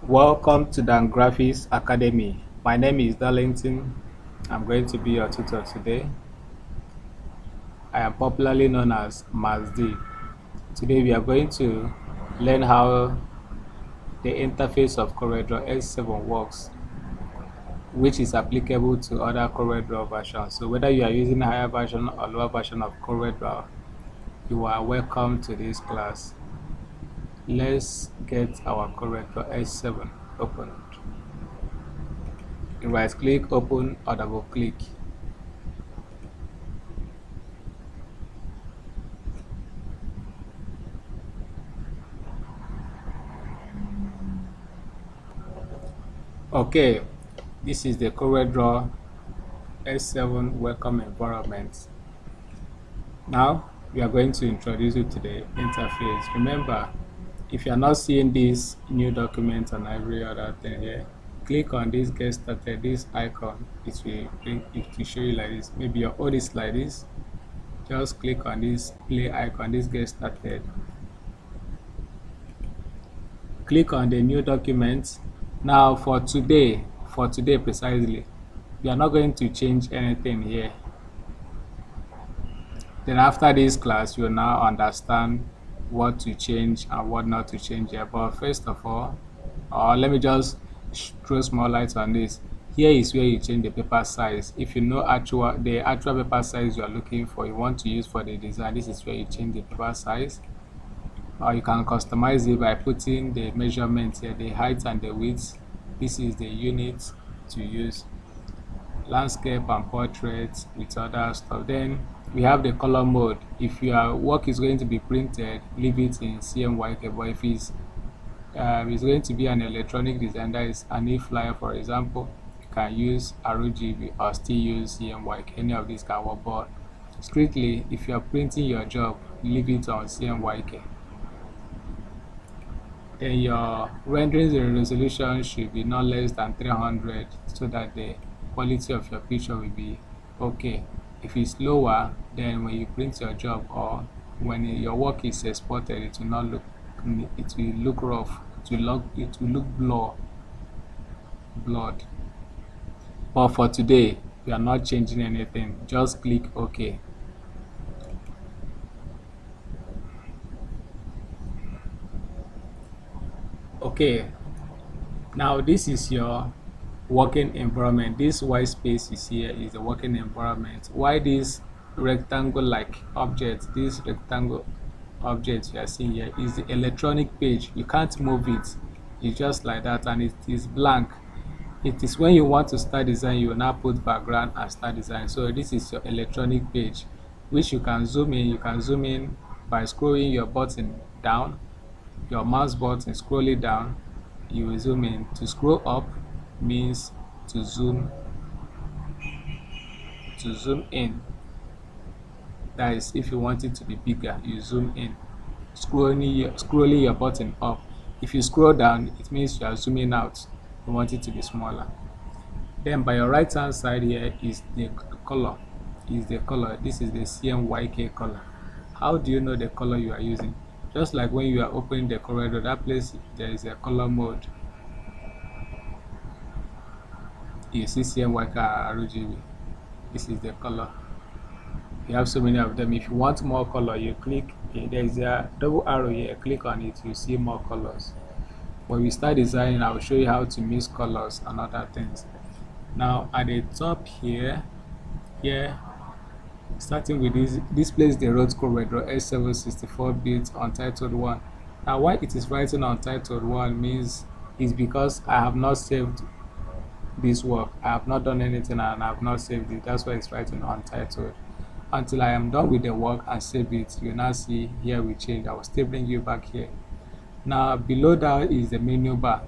Welcome to DanGraffix Academy. My name is Darlington. I'm going to be your tutor today. I am popularly known as Mazdi. Today we are going to learn how the interface of CorelDRAW X7 works, which is applicable to other CorelDRAW versions. So whether you are using a higher version or lower version of CorelDRAW, you are welcome to this class. Let's get our CorelDRAW X7 opened. Right click, open, or double click. Okay, this is the CorelDRAW X7 welcome environment. Now we are going to introduce you to the interface. Remember, if you are not seeing this new document and every other thing here, click on this get started, this icon. It will show you like this. Maybe your old is like this. Just click on this play icon, this get started. Click on the new document. Now for today precisely, we are not going to change anything here. Then after this class, you'll now understand what to change and what not to change here. But first of all, let me just throw small light on this. Here is where you change the paper size. If you know the actual paper size you are looking for, you want to use for the design, this is where you change the paper size. Or you can customize it by putting the measurements here, the height and the width. This is the unit to use. Landscape and portrait with other stuff. Then we have the color mode. If your work is going to be printed, leave it in CMYK. But if it's going to be an electronic design, that is an e-flyer, for example, you can use RGB or still use CMYK. Any of these can work. But strictly, if you are printing your job, leave it on CMYK. Then your rendering resolution should be not less than 300 so that the quality of your picture will be okay. If it's lower, then when you print your job or when your work is exported, it will look rough, it will look blurred. But for today, we are not changing anything. Just click OK. Okay, now this is your working environment. This white space is here is the working environment. Why this rectangle like object, this rectangle object you are seeing here is the electronic page. You can't move it, it's just like that, and it is blank. It is when you want to start design, you will now put background and start design. So this is your electronic page, which you can zoom in. You can zoom in by scrolling your button down, your mouse button, scroll it down, you will zoom in. To scroll up means to zoom in. That is, if you want it to be bigger, you zoom in. Scrolling your button up. If you scroll down, it means you are zooming out. You want it to be smaller. Then by your right hand side here is the color. This is the CMYK color. How do you know the color you are using? Just like when you are opening the CorelDRAW, that place there is a color mode. You see CMYK RGB. This is the color. You have so many of them. If you want more color, you click. There is a double arrow here. Click on it. You see more colors. When we start designing, I will show you how to mix colors and other things. Now at the top here, starting with this place, they wrote CorelDRAW X7 64-bit Untitled 1. Now why it is writing Untitled 1 means is because I have not saved this work. I have not done anything and I have not saved it. That's why it's writing Untitled. Until I am done with the work and save it, you now see here we change. I will still bring you back here. Now below that is the menu bar.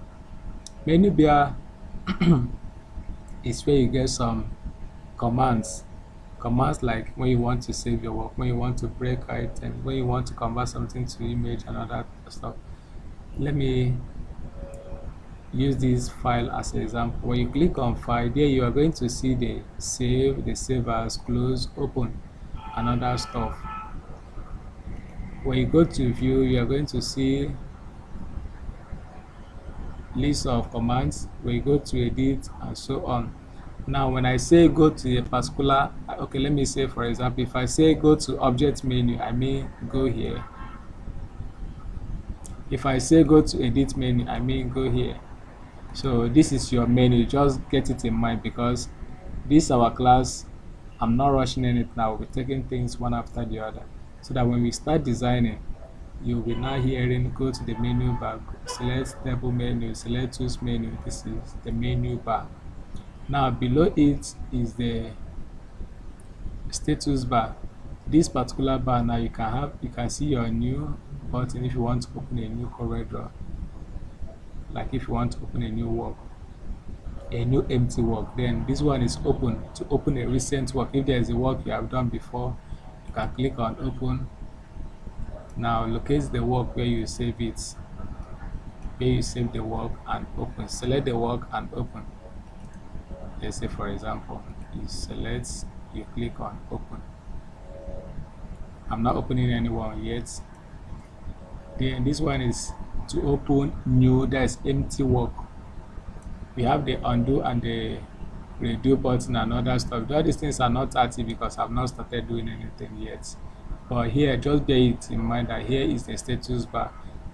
Menu bar is where you get some commands like when you want to save your work, when you want to break items, when you want to convert something to image and other stuff. Let me use this file as an example. When you click on file, there you are going to see the save as, close, open, and other stuff. When you go to view, you are going to see list of commands, we go to edit and so on. Now when I say go to a particular, okay, let me say for example, if I say go to object menu, I mean go here. If I say go to edit menu, I mean go here. So this is your menu, just get it in mind, because this our class, I'm not rushing in it now, we're taking things one after the other, so that when we start designing, you'll be now hearing go to the menu bar, select table menu, select tools menu. This is the menu bar. Now below it is the status bar. This particular bar now, you can see your new button if you want to open a new CorelDRAW, like if you want to open a new work, a new empty work, then this one is open to open a recent work. If there is a work you have done before, you can click on open. Now locate the work where you save it, where you save the work, and open. Select the work and open. Let's say for example, you select, you click on open. I'm not opening anyone yet. Then this one is to open new, that's empty work. We have the undo and the redo button and other stuff. All these things are not active because I've not started doing anything yet. But here, just bear it in mind that here is the status bar.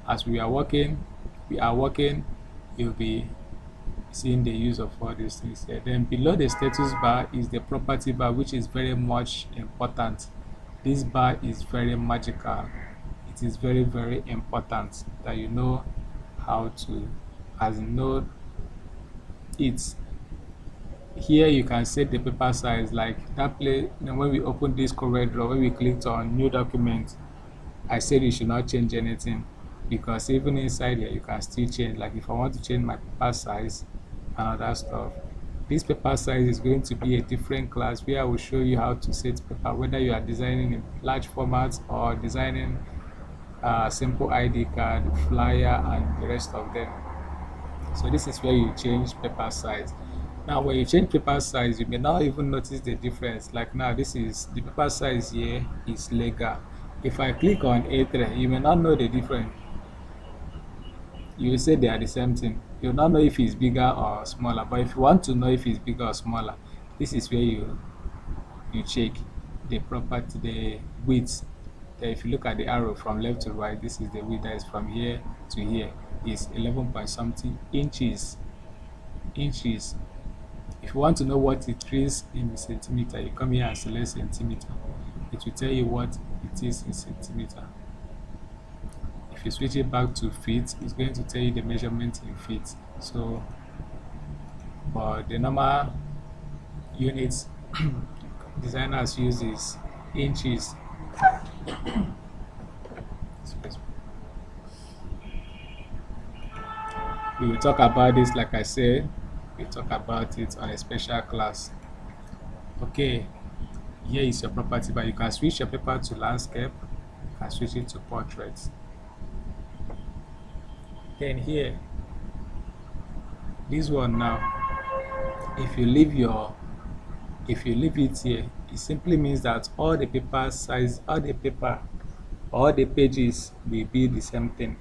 As we are working, you'll be seeing the use of all these things here. Then below the status bar is the property bar, which is very much important. This bar is very magical. It is very, very important that you know how to know it. Here you can set the paper size, like that play. When we open this CorelDRAW, when we clicked on new document, I said you should not change anything, because even inside here you can still change. Like if I want to change my paper size and other stuff, this paper size is going to be a different class where I will show you how to set paper, whether you are designing in large formats or designing simple ID card, flyer, and the rest of them. So this is where you change paper size. Now when you change paper size, you may not even notice the difference. Like now, this is the paper size here is legal. If I click on A3, you may not know the difference. You will say they are the same thing. You will not know if it's bigger or smaller. But if you want to know if it's bigger or smaller, this is where you check the property, the width. If you look at the arrow from left to right, this is the width that is from here to here, is 11 point something inches. If you want to know what it is in centimeter, you come here and select centimeter. It will tell you what it is in centimeter. If you switch it back to feet, it's going to tell you the measurement in feet. So, but the normal units designers use is inches. We will talk about this, like I said, we'll talk about it on a special class. Okay, here is your property, but you can switch your paper to landscape, you can switch it to portrait. Then here, this one now, if you leave it here, it simply means that all the paper size, all the pages will be the same thing.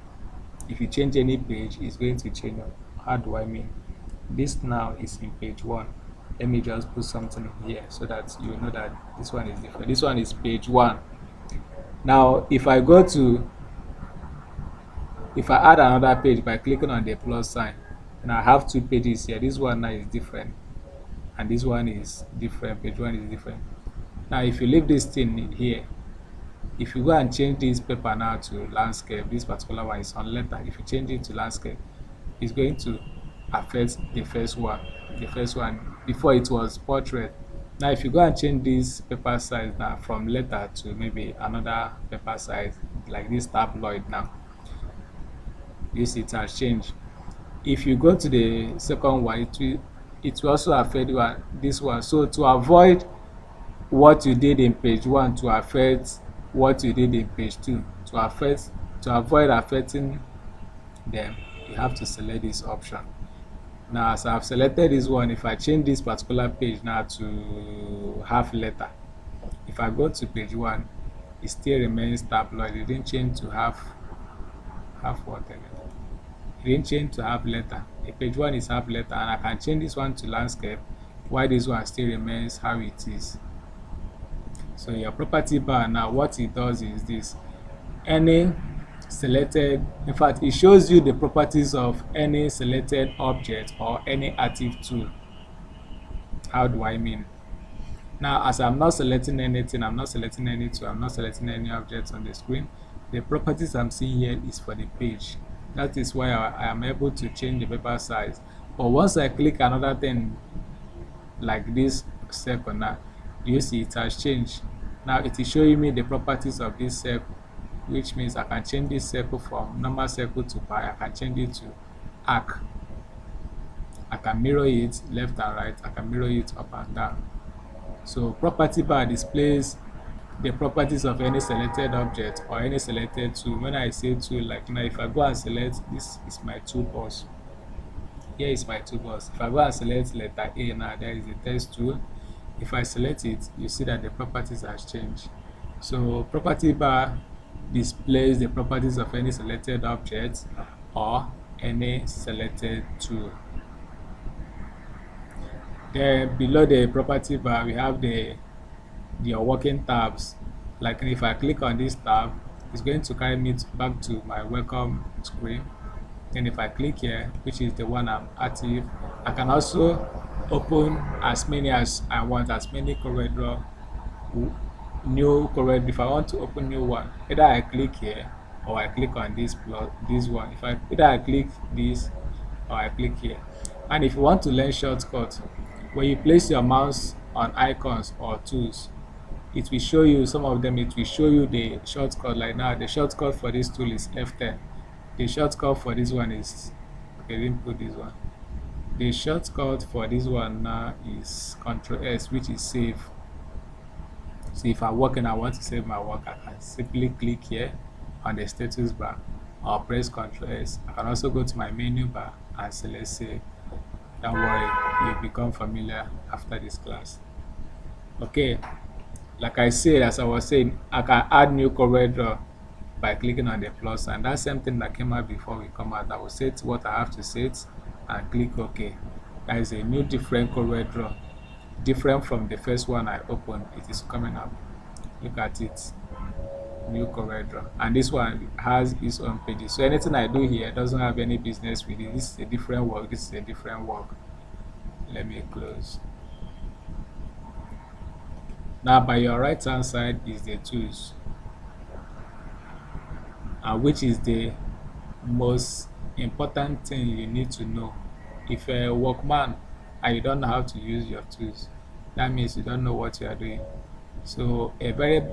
If you change any page, it's going to change. How do I mean? This now is in page 1. Let me just put something in here so that you know that this one is different. This one is page 1. Now if I add another page by clicking on the plus sign, and I have 2 pages here, this one now is different and this one is different. Page 1 is different. Now if you leave this thing here, if you go and change this paper now to landscape, this particular one is on letter. If you change it to landscape, it's going to affect the first one. Before it was portrait. Now if you go and change this paper size now from letter to maybe another paper size, like this tabloid now, you see it has changed. If you go to the second one, it will also affect this one. So to avoid what you did in page 1 to affect what you did in page 2, to avoid affecting them, you have to select this option. Now as I've selected this one, if I change this particular page now to half letter, if I go to page 1, it still remains tabloid. It didn't change to half water. didn't change to half letter. A page 1 is half letter, and I can change this one to landscape while this one still remains how it is. So your property bar now, what it does is this: any selected, in fact it shows you the properties of any selected object or any active tool. How do I mean? Now, as I'm not selecting anything, I'm not selecting any tool, I'm not selecting any objects on the screen, the properties I'm seeing here is for the page. That is why I am able to change the paper size. But once I click another thing like this circle now, you see it has changed. Now it is showing me the properties of this circle, which means I can change this circle from normal circle to pie. I can change it to arc. I can mirror it left and right. I can mirror it up and down. So property bar displays the properties of any selected object or any selected tool. When I say tool, like now if I go and select, this is my toolbox. Here is my toolbox. If I go and select letter A now, there is a text tool. If I select it, you see that the properties has changed. So property bar displays the properties of any selected object or any selected tool. Then below the property bar, we have your working tabs. Like if I click on this tab, it's going to carry me back to my welcome screen. Then if I click here, which is the one I'm active, I can also open as many as I want, as many CorelDRAW, new CorelDRAW. If I want to open new one, either I click here or I click on this one. Either I click this or I click here. And if you want to learn shortcuts, when you place your mouse on icons or tools, it will show you some of them. It will show you the shortcut. Like now, the shortcut for this tool is F10. The shortcut for this one is, okay, I didn't put this one. The shortcut for this one now is Ctrl S, which is save. So if I'm working, I want to save my work, I can simply click here on the status bar or press Ctrl S. I can also go to my menu bar and select save. Don't worry, you'll become familiar after this class. Okay, like I said, as I was saying, I can add new CorelDRAW by clicking on the plus sign. That's same thing that came out before we come out. I will set what I have to set and click OK. That is a new different CorelDRAW, different from the first one I opened. It is coming up. Look at it, new CorelDRAW, and this one has its own pages. So anything I do here doesn't have any business with it. This is a different work. This is a different work. Let me close. Now by your right hand side is the tools, which is the most important thing you need to know. If you're a workman and you don't know how to use your tools, that means you don't know what you are doing. So a very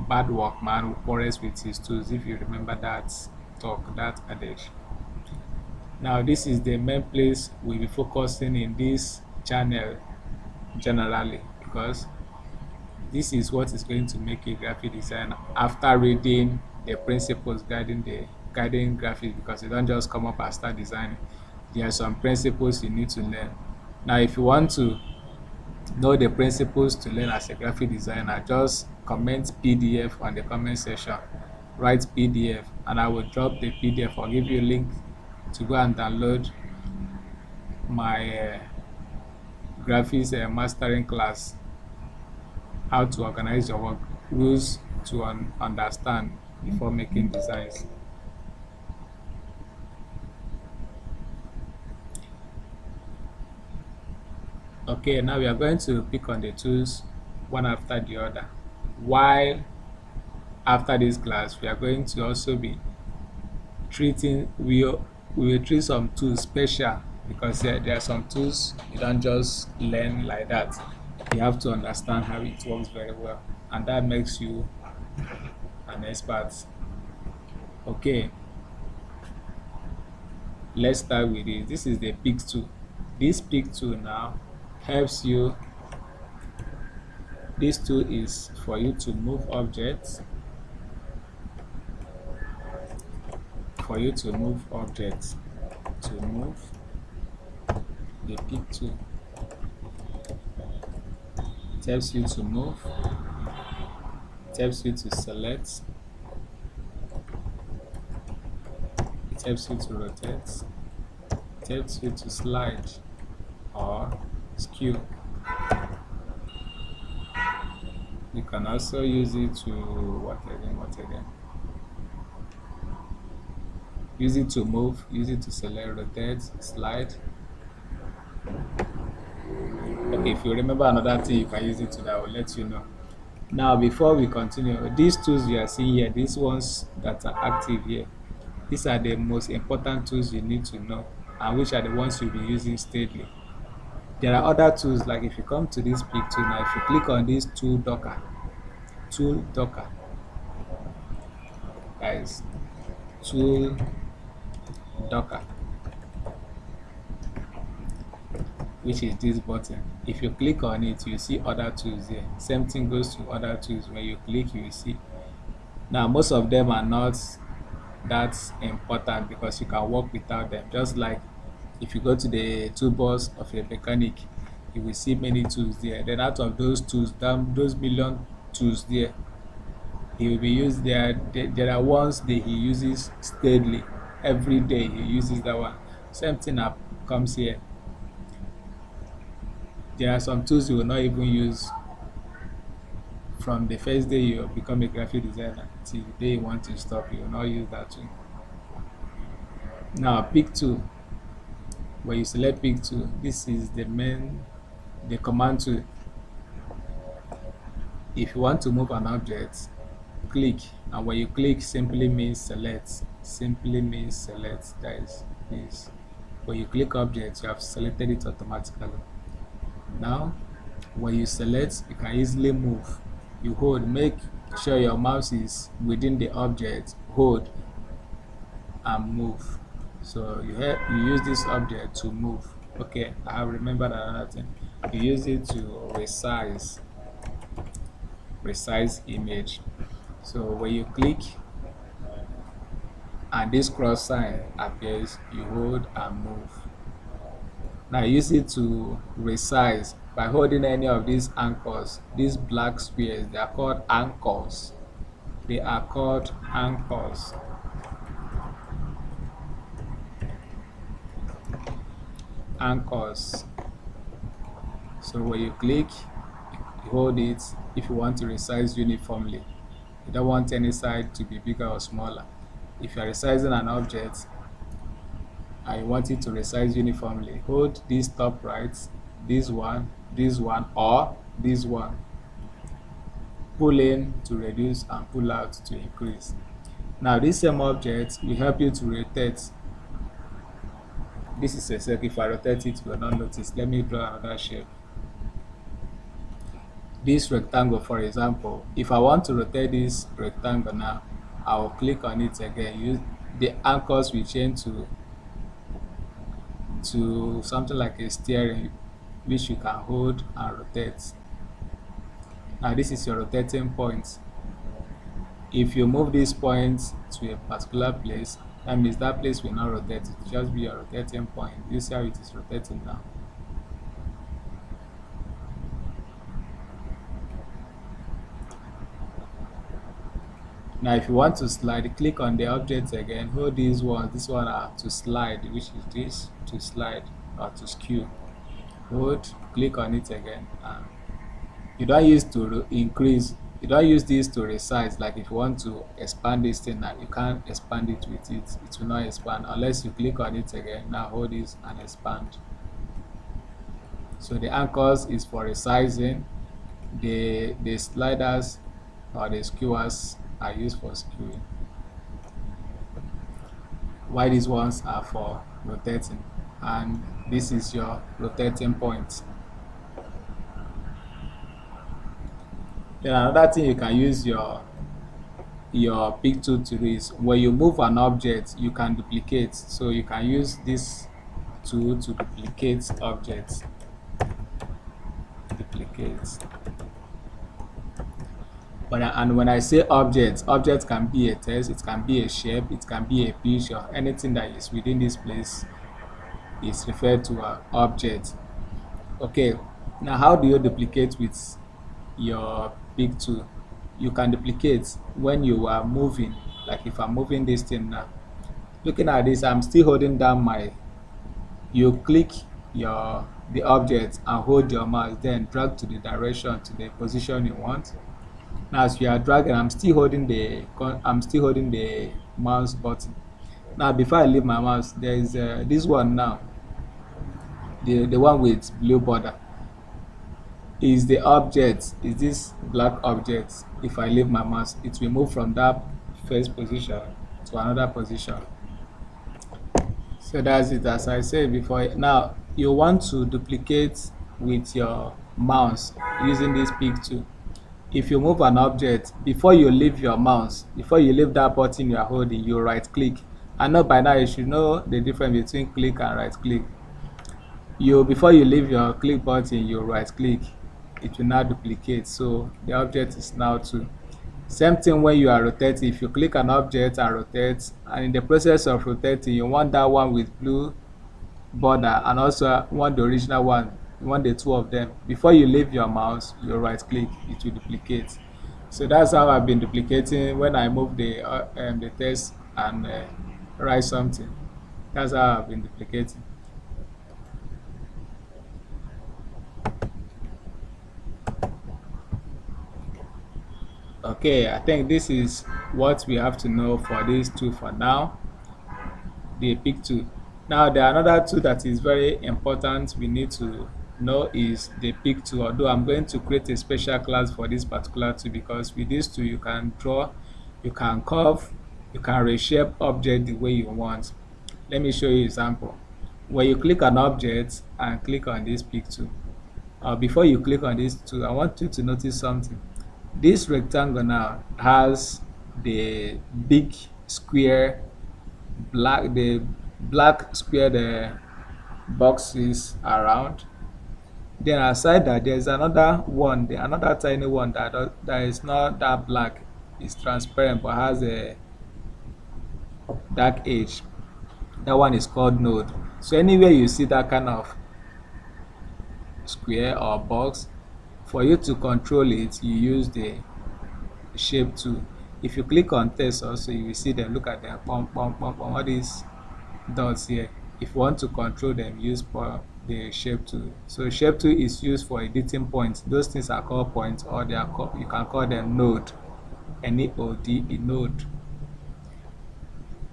bad workman quarrels with his tools, if you remember that talk, that adage. Now this is the main place we'll be focusing in this channel generally, because this is what is going to make a graphic designer after reading the principles guiding graphics, because you don't just come up and start designing. There are some principles you need to learn. Now if you want to know the principles to learn as a graphic designer, just comment PDF on the comment section. Write PDF and I will drop the PDF or give you a link to go and download my graphics mastering class, how to organize your work, rules to understand before making designs. Okay, now we are going to pick on the tools one after the other. While after this class, we are going to also be treating, we will treat some tools special, because there are some tools you don't just learn like that. You have to understand how it works very well, and that makes you an expert. Okay, let's start with it. This is the pick tool. This pick tool now helps you. This tool is for you to move objects, to move the pick tool. It helps you to move, it helps you to select, it helps you to rotate, it helps you to slide or skew. You can also use it to what again? Use it to move, use it to select, rotate, slide. Okay, if you remember another thing you can use it to, that will let you know. Now before we continue, these tools you are seeing here, these ones that are active here, these are the most important tools you need to know, and which are the ones you'll be using steadily. There are other tools, like if you come to this big tool now, if you click on this tool docker, guys, tool docker, which is this button. If you click on it, you see other tools here. Same thing goes to other tools. When you click, you will see. Now most of them are not that important because you can work without them. Just like if you go to the toolbox of a mechanic, you will see many tools there. Then out of those tools, those million tools there, he will be used there. There are ones that he uses steadily. Every day he uses that one. Same thing comes here. There are some tools you will not even use from the first day you become a graphic designer till the day you want to stop. You will not use that tool. Now pick tool. When you select pick tool, this is the command tool. If you want to move an object, click, and when you click, simply means select. That is this. When you click object, you have selected it automatically. Now when you select, you can easily move. You hold, make sure your mouse is within the object, hold and move. So you use this object to move. Okay, I have remembered another thing. You use it to resize image. So when you click and this cross sign appears, you hold and move. Now use it to resize by holding any of these anchors. These black squares, they are called anchors. Anchors. So when you click, you hold it if you want to resize uniformly. You don't want any side to be bigger or smaller. If you are resizing an object and you want it to resize uniformly, hold this top right, this one, or this one. Pull in to reduce and pull out to increase. Now this same object will help you to rotate. This is a circle. If I rotate it, you will not notice. Let me draw another shape. This rectangle, for example, if I want to rotate this rectangle now, I will click on it again. The anchors will change to something like a steering, which you can hold and rotate. Now this is your rotating point. If you move this point to a particular place, that means that place will not rotate. It will just be your rotating point. You see how it is rotating now. Now if you want to slide, click on the object again, hold these ones. This one are to slide, which is this, to slide or to skew. Hold, click on it again, and you don't use to increase, you don't use this to resize. Like if you want to expand this thing now, you can't expand it with it. It will not expand unless you click on it again. Now hold this and expand. So the anchors is for resizing. The sliders or the skewers are used for skewing, while these ones are for rotating, and this is your rotating point. Then another thing you can use your pick tool to do is when you move an object, you can duplicate. So you can use this tool to duplicate objects. And when I say objects can be a text, it can be a shape, it can be a picture. Anything that is within this place is referred to an object. Okay, now how do you duplicate with your pick tool? You can duplicate when you are moving. Like if I'm moving this thing now, Looking at this, I'm still holding down my, you click the object and hold your mouse, then drag to the direction, to the position you want. Now as you are dragging, I'm still holding the mouse button. Now before I leave my mouse, there is this one now, the one with blue border, is the object, is this black object. If I leave my mouse, it will move from that first position to another position. So that's it. As I said before, now you want to duplicate with your mouse using this pick tool. If you move an object, before you leave your mouse, before you leave that button you are holding, you right click. I know by now you should know the difference between click and right click. Before you leave your click button, you right click, it will now duplicate, so the object is now two. Same thing when you are rotating. If you click an object and rotate, and in the process of rotating you want that one with blue border and also want the original one, you want the two of them, before you leave your mouse you right click, it will duplicate. So that's how I've been duplicating when I move the text and write something. That's how I've been duplicating. Okay, I think this is what we have to know for this tool for now, the pick tool. Now there are another tool that is very important we need to know, is the pick tool, although I'm going to create a special class for this particular tool, because with this tool you can draw, you can curve, you can reshape object the way you want. Let me show you an example. When you click an object and click on this pick tool, before you click on this tool, I want you to notice something. This rectangle now has the big square, the black square, the boxes around. Then aside that, there's another one, another tiny one that is not that black, it's transparent but has a dark edge. That one is called node. So anywhere you see that kind of square or box, for you to control it, you use the shape tool. If you click on text also, you will see them. Look at them, all these dots here. If you want to control them, use the shape tool. So shape tool is used for editing points. Those things are called points, or they are called, you can call them node, N-E-O-D-E, node.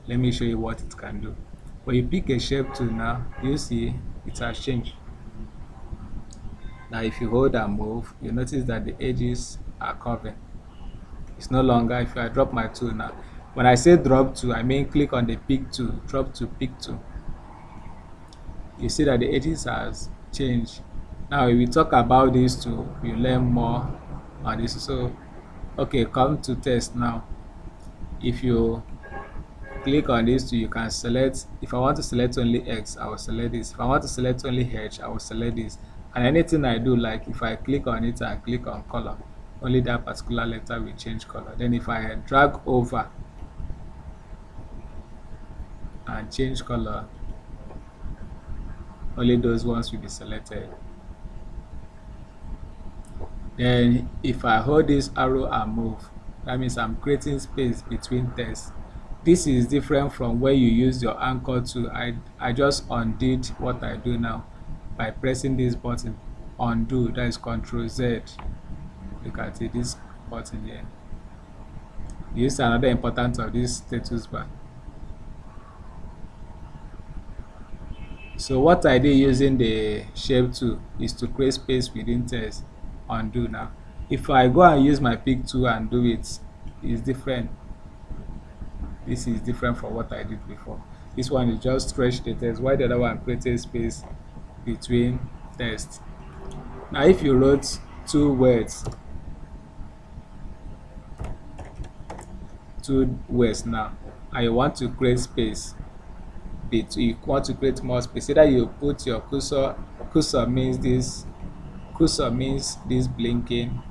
Let me show you what it can do. When you pick a shape tool now, you see it has changed. Now if you hold and move, you notice that the edges are curving. It's no longer, if I drop my tool now, when I say drop to, I mean click on the pick tool, drop to pick tool. You see that the edges has changed. Now if we talk about this tool, we learn more on this. So okay, come to test now. If you click on this tool, you can select, if I want to select only X, I will select this. If I want to select only H, I will select this. And anything I do, like if I click on it and click on color, only that particular letter will change color. Then if I drag over and change color, only those ones will be selected. Then if I hold this arrow and move, that means I'm creating space between text. This is different from where you use your anchor tool. I just undid what I do now by pressing this button, undo, that is Ctrl Z. Look at it, this button here. This is another important of this status bar. So what I did using the shape tool is to create space within text. Undo now. If I go and use my pick tool and do it, it's different. This is different from what I did before. This one is just stretch the text, while the other one created space between text. Now if you wrote two words now, and you want to create space, you want to create more space, either you put your cursor means this blinking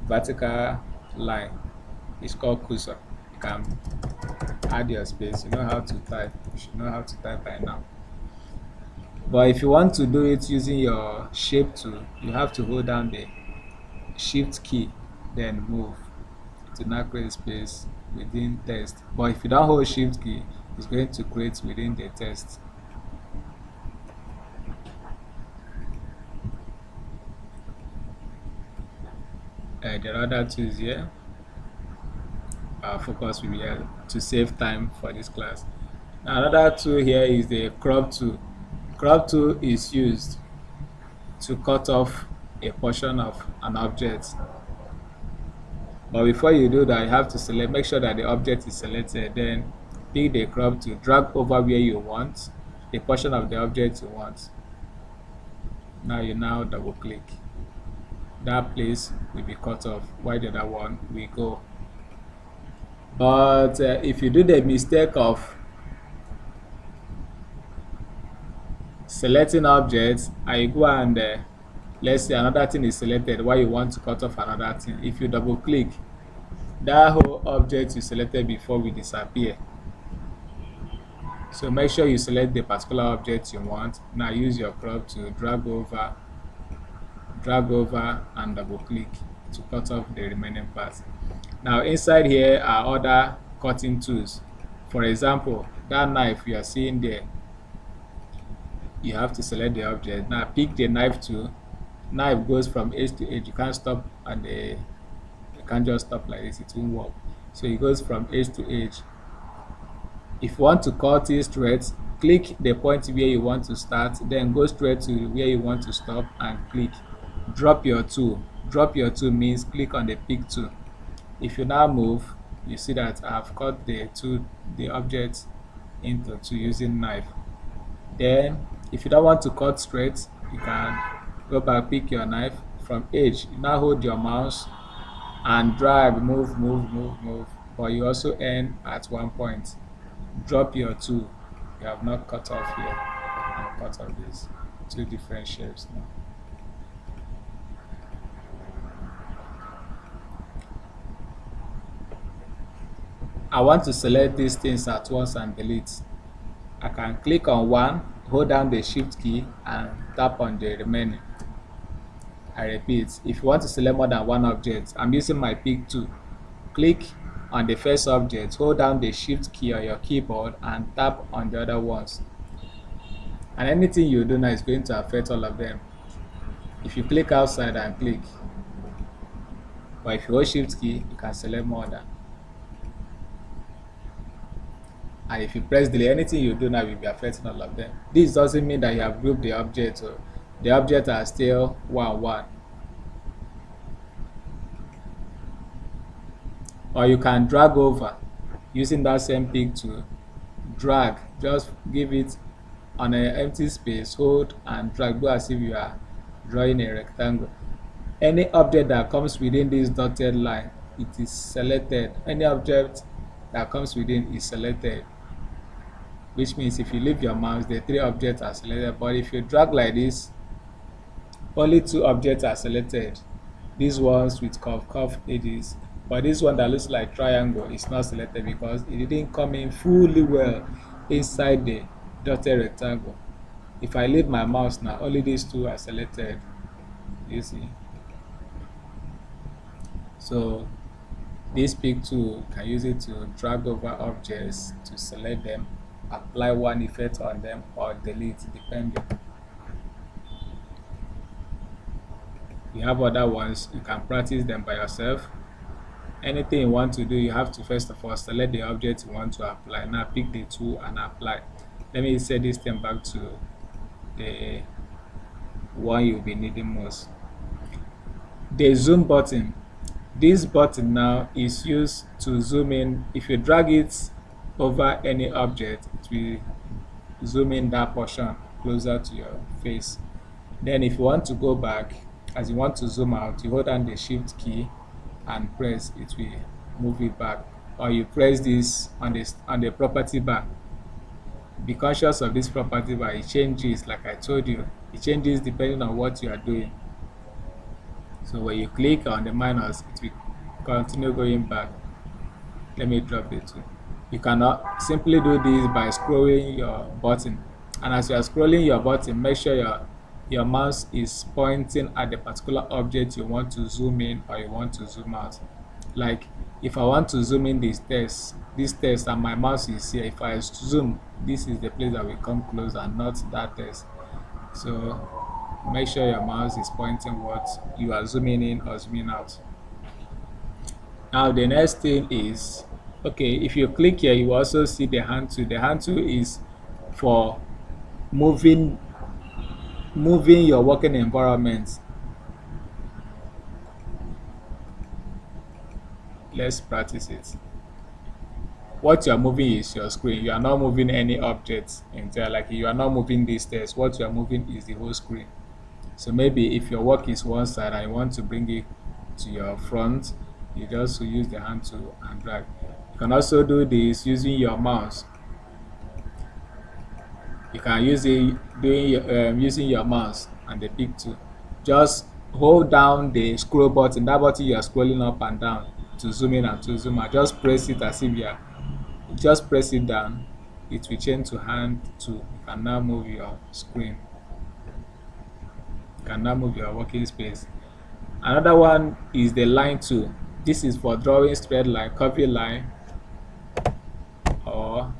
vertical line is called cursor. You can add your space. You know how to type, you should know how to type by now. But if you want to do it using your shape tool, you have to hold down the shift key, then move. to now create space within text. But if you don't hold shift key, it's going to create within the text. There are other tools here. Our focus will be here to save time for this class. Now, another tool here is the crop tool. Crop tool is used to cut off a portion of an object. But before you do that, you have to make sure that the object is selected. Then pick the crop tool, drag over where you want the portion of the object you want. Now you double click. That place will be cut off while the other one will go. But if you do the mistake of selecting objects and you go and let's say another thing is selected while you want to cut off another thing, if you double click, that whole object you selected before will disappear. So make sure you select the particular object you want. Now use your crop to drag over and double click to cut off the remaining parts. Now inside here are other cutting tools. For example, that knife you are seeing there, you have to select the object. Now pick the knife tool. Knife goes from edge to edge. You can't stop and you can't just stop like this, it won't work. So it goes from edge to edge. If you want to cut it straight, click the point where you want to start, then go straight to where you want to stop and click. Drop your tool. Drop your tool means click on the pick tool. If you now move, you see that I have cut the object into two using knife. Then if you don't want to cut straight, you can go back, pick your knife from edge. You now hold your mouse and drag, move, but you also end at one point. Drop your tool. You have not cut off here and cut off these two different shapes now. I want to select these things at once and delete. I can click on one, hold down the shift key and tap on the remaining. I repeat, if you want to select more than one object, I'm using my pick tool. Click on the first object, hold down the shift key on your keyboard and tap on the other ones. And anything you do now is going to affect all of them. If you click outside and click, but if you hold shift key, you can select more than. And if you press delete, anything you do now will be affecting all of them. This doesn't mean that you have grouped the object, so the objects are still one. Or you can drag over using that same pick tool. Drag, just give it on an empty space, hold and drag, do as if you are drawing a rectangle. Any object that comes within this dotted line, it is selected. Any object that comes within is selected, which means if you leave your mouse, the three objects are selected. But if you drag like this, only two objects are selected. These ones with curved edges, but this one that looks like triangle is not selected because it didn't come in fully well inside the dotted rectangle. If I leave my mouse now, only these two are selected. You see? So this pick tool, you can use it to drag over objects to select them, apply one effect on them, or delete, depending. You have other ones, you can practice them by yourself. Anything you want to do, you have to first of all select the object you want to apply. Now pick the tool and apply. Let me set this thing back to the one you'll be needing most. The zoom button. This button now is used to zoom in. If you drag it over any object, it will zoom in that portion closer to your face. Then if you want to go back, as you want to zoom out, you hold down the shift key and press, it will move it back. Or you press this on the property bar. Be conscious of this property bar. It changes, like I told you, it changes depending on what you are doing. So when you click on the minus, it will continue going back. Let me drop it too. You cannot simply do this by scrolling your button. And as you are scrolling your button, make sure your mouse is pointing at the particular object you want to zoom in or you want to zoom out. Like if I want to zoom in this text and my mouse is here, if I zoom, this is the place that will come close and not that text. So make sure your mouse is pointing what you are zooming in or zooming out. Now the next thing is, okay, if you click here, you also see the hand tool. The hand tool is for moving your working environment. Let's practice it. What you are moving is your screen. You are not moving any objects in there. Like you are not moving this text. What you are moving is the whole screen. So maybe if your work is one side and you want to bring it to your front, you just use the hand tool and drag. You can also do this using your mouse. You can use it using your mouse and the pick tool. Just hold down the scroll button, that button you are scrolling up and down to zoom in and to zoom out. Just press it as if you are, just press it down. It will change to hand tool. You can now move your screen. You can now move your working space. Another one is the line tool. This is for drawing straight line, curvy line, or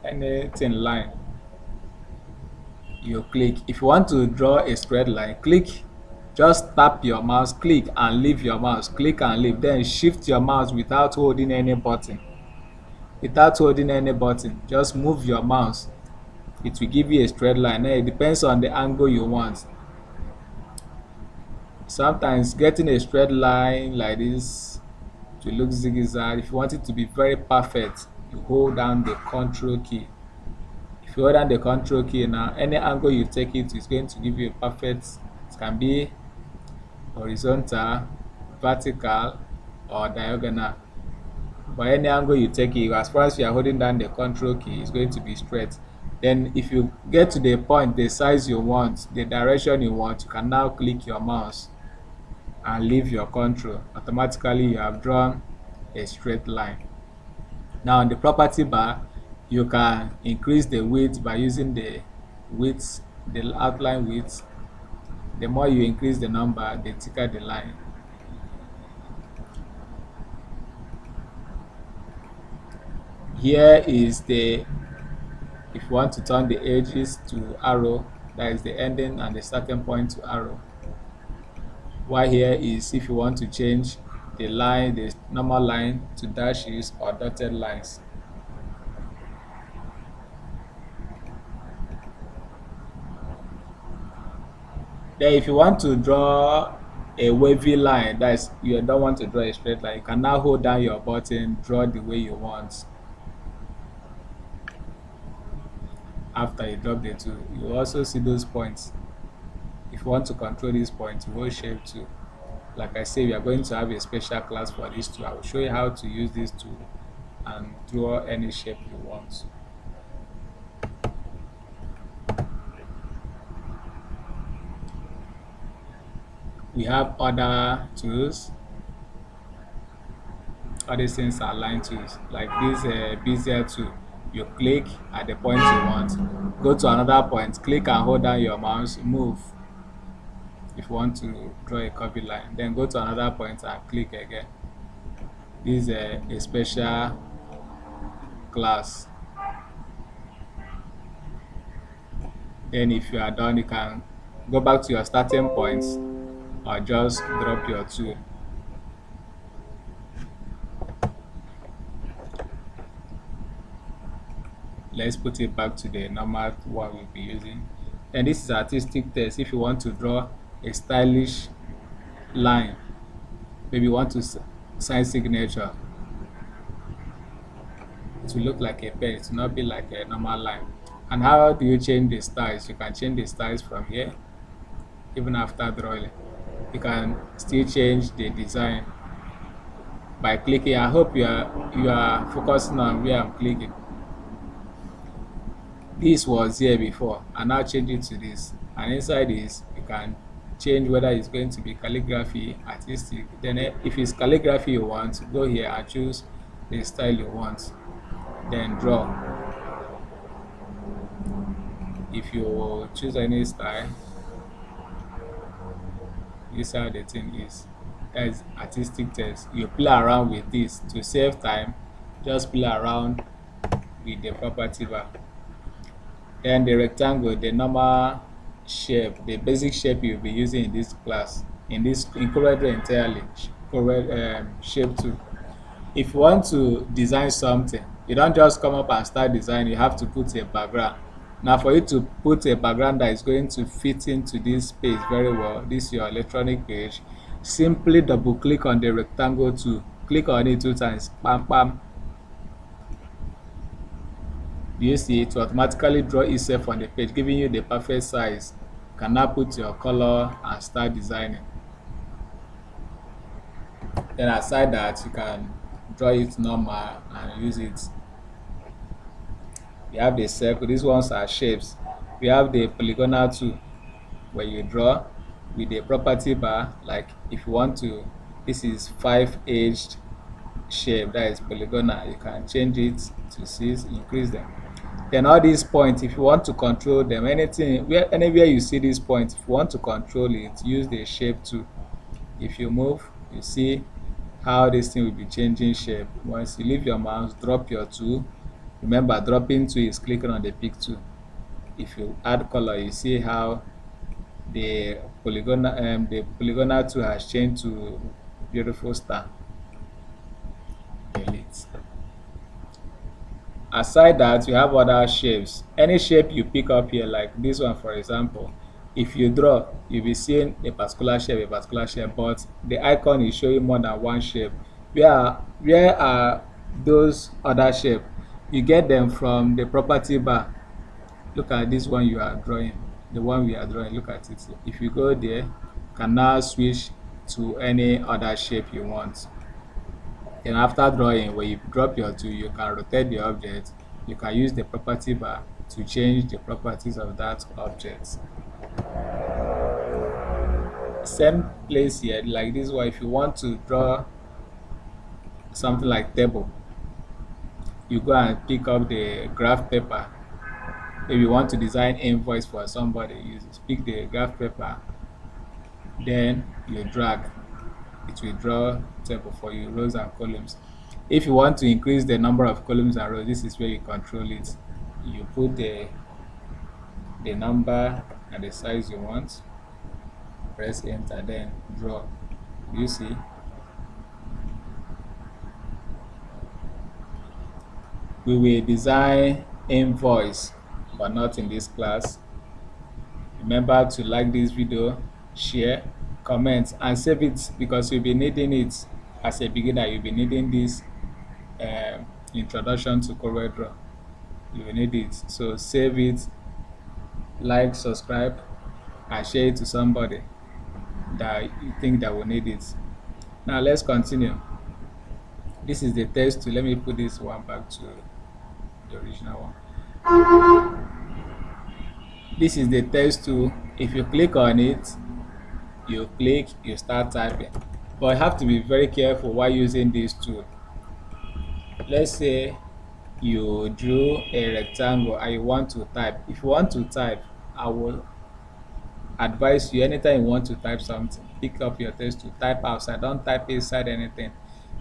anything line. You click. If you want to draw a straight line, click, just tap your mouse, click and leave your mouse, click and leave, then shift your mouse without holding any button. Just move your mouse. It will give you a straight line. Now it depends on the angle you want. Sometimes getting a straight line like this to look zigzag, if you want it to be very perfect, you hold down the control key. If you hold down the control key, now any angle you take it is going to give you a perfect, it can be horizontal, vertical, or diagonal. But any angle you take it, as far as you are holding down the control key, it's going to be straight. Then if you get to the point, the size you want, the direction you want, you can now click your mouse and leave your control. Automatically you have drawn a straight line. Now in the property bar, you can increase the width by using the width, the outline width. The more you increase the number, the thicker the line. Here is the, if you want to turn the edges to arrow, that is the ending and the starting point to arrow. While here is if you want to change the line, the normal line, to dashes or dotted lines. Then if you want to draw a wavy line, that is, you don't want to draw a straight line, you can now hold down your button, draw the way you want. After you drop the tool, you will also see those points. If you want to control these points, you hold shape tool. Like I say, we are going to have a special class for this tool. I will show you how to use this tool and draw any shape you want. We have other tools. All these things are line tools, like this Bezier tool. You click at the point you want, go to another point, click and hold down your mouse, move. If you want to draw a curvy line, then go to another point and click again. This is a special class. Then if you are done, you can go back to your starting points or just drop your tool. Let's put it back to the normal one we'll be using. And this is artistic text. If you want to draw a stylish line, maybe you want to sign signature, it will look like a pen, it will not be like a normal line. And how do you change the styles? You can change the styles from here. Even after drawing, you can still change the design by clicking. I hope you are focusing on where I'm clicking. This was here before, and now change it to this, and inside this you can change whether it's going to be calligraphy, artistic. Then if it's calligraphy you want, go here and choose the style you want, then draw. If you choose any style, this is how the thing is. as artistic text. You play around with this to save time. Just play around with the property bar. Then the rectangle, the normal shape, the basic shape you'll be using in this class, in CorelDRAW entirely, shape 2. If you want to design something, you don't just come up and start designing. You have to put a background. Now for you to put a background that is going to fit into this space very well, this is your electronic page, simply double click on the rectangle tool, click on it 2 times, bam bam. You see it will automatically draw itself on the page, giving you the perfect size. You can now put your color and start designing. Then aside that, you can draw it normal and use it. We have the circle. These ones are shapes. We have the polygonal tool where you draw with the property bar. Like if you want to, this is 5-edged shape, that is polygonal. You can change it to 6, increase them. Then all these points, if you want to control them, anywhere you see this point, if you want to control it, use the shape tool. If you move, you see how this thing will be changing shape. Once you leave your mouse, drop your tool. Remember, dropping tool is clicking on the pick tool. If you add color, you see how the polygonal tool has changed to beautiful star. Elite. Aside that, you have other shapes. Any shape you pick up here, like this one for example, if you draw, you'll be seeing a particular shape, but the icon is showing more than one shape. Where are those other shapes? You get them from the property bar. Look at this one you are drawing, the one we are drawing, look at it. If you go there, you can now switch to any other shape you want. Then after drawing, when you drop your tool, you can rotate the object. You can use the property bar to change the properties of that object. Same place here, like this one. If you want to draw something like table, you go and pick up the graph paper. If you want to design invoice for somebody, you pick the graph paper, then you drag. It will draw table for you, rows and columns. If you want to increase the number of columns and rows, this is where you control it. You put the number and the size you want, press enter, then draw. You see, we will design invoice, but not in this class. Remember to like this video, share, comment, and save it, because you'll be needing it as a beginner. You'll be needing this introduction to CorelDRAW. You will need it, so save it, like, subscribe, and share it to somebody that you think that will need it. Now let's continue. This is the text tool. Let me put this one back to the original one. This is the text tool. If you click on it, you start typing, but you have to be very careful while using this tool. Let's say you drew a rectangle and you want to type. If you want to type, I will advise you, anytime you want to type something, pick up your text to type outside. Don't type inside anything,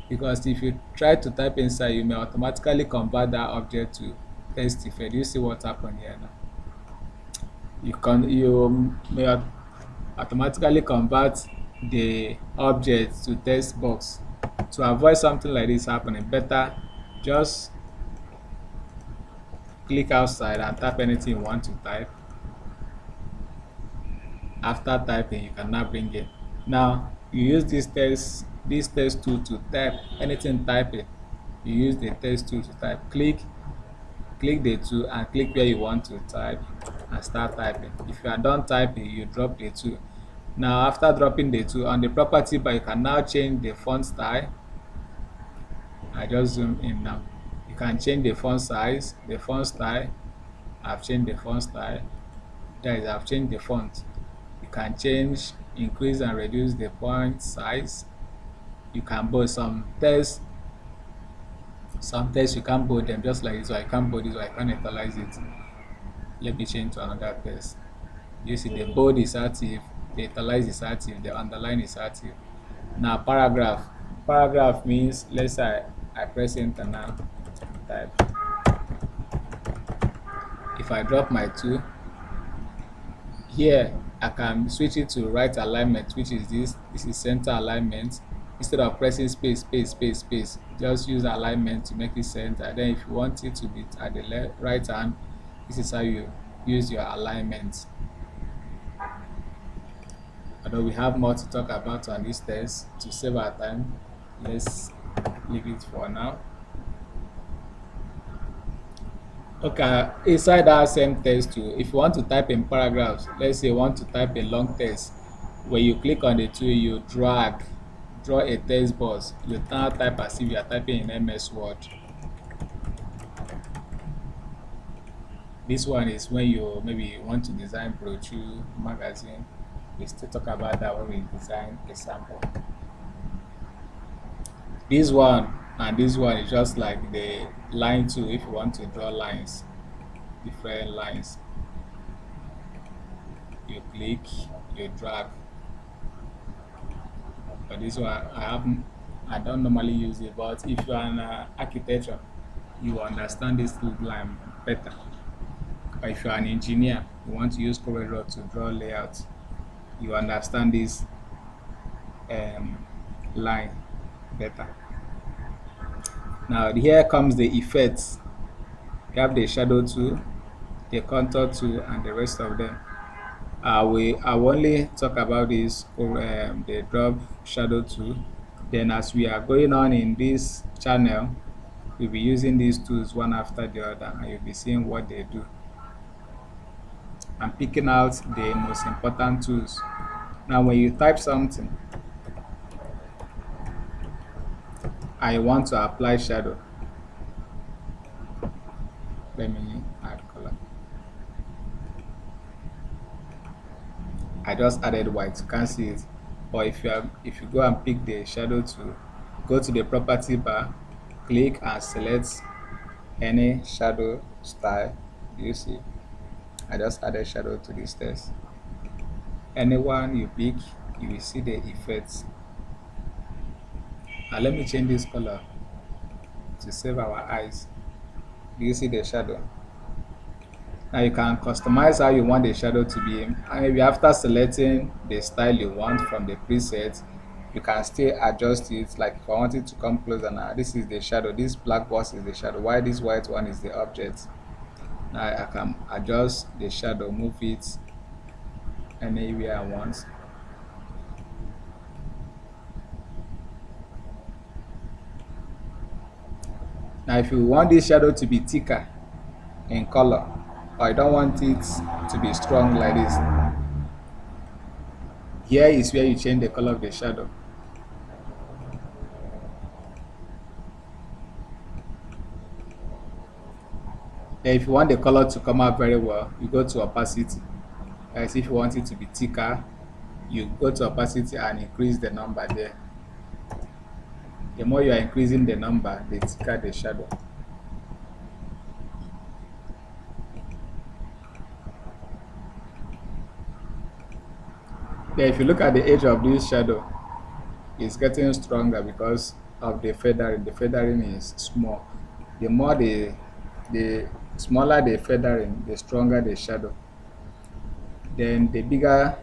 because if you try to type inside, you may automatically convert that object to text effect. Do you see what happened here now? You may automatically convert the object to text box. To avoid something like this happening, better just click outside and type anything you want to type. After typing, you can now bring it. Now you use this text tool to type anything typing. You use the text tool to type. Click the tool and click where you want to type and start typing. If you are done typing, you drop the tool. Now after dropping the tool, on the property bar, you can now change the font style. I just zoom in now. You can change the font size, the font style. I've changed the font style. That is, I've changed the font. You can change, increase and reduce the font size. You can bold some text. Some text you can bold them just like this, so I can't bold this, so I can't italize it. Let me change to another text. You see, the bold is active, the italize is active, the underline is active. Now paragraph. Paragraph means, let's say I press enter now, type. If I drop my 2, here I can switch it to right alignment, which is this is center alignment. Instead of pressing space, just use alignment to make it center. Then if you want it to be at the right hand, this is how you use your alignment. Although we have more to talk about on this test, to save our time, let's leave it for now. Okay, inside that same text too, if you want to type in paragraphs, let's say you want to type a long text, when you click on the tool, you draw a text box. You now type as if you are typing in MS Word. This one is when you maybe want to design brochure, magazine. We still talk about that when we design a sample. This one and this one is just like the line tool if you want to draw lines, different lines. You click, you drag. But this one I don't normally use it, but if you are an architecture, you understand this line better. Or if you are an engineer, you want to use CorelDRAW to draw layout, you understand this line better. Now here comes the effects. You have the shadow tool, the contour tool, and the rest of them. I will only talk about this the drop shadow tool. Then as we are going on in this channel, we'll be using these tools one after the other, and you'll be seeing what they do. I'm picking out the most important tools. Now when you type something, I want to apply shadow. Let me add color. I just added white, you can't see it. But if you go and pick the shadow tool, go to the property bar, click and select any shadow style. You see, I just added shadow to this text. Anyone you pick, you will see the effects. Now let me change this color to save our eyes. Do you see the shadow? Now you can customize how you want the shadow to be, and maybe after selecting the style you want from the preset, you can still adjust it. Like if I want it to come closer, now this is the shadow, this black box is the shadow, while this white one is the object. Now I can adjust the shadow, move it anywhere I want. Now if you want this shadow to be thicker in color, or I don't want it to be strong like this, here is where you change the color of the shadow. Then if you want the color to come out very well, you go to opacity. As if you want it to be thicker, you go to opacity and increase the number there. The more you are increasing the number, the thicker the shadow. Then if you look at the edge of this shadow, it's getting stronger because of the feathering. The feathering is small. The more the smaller the feathering, the stronger the shadow. Then the bigger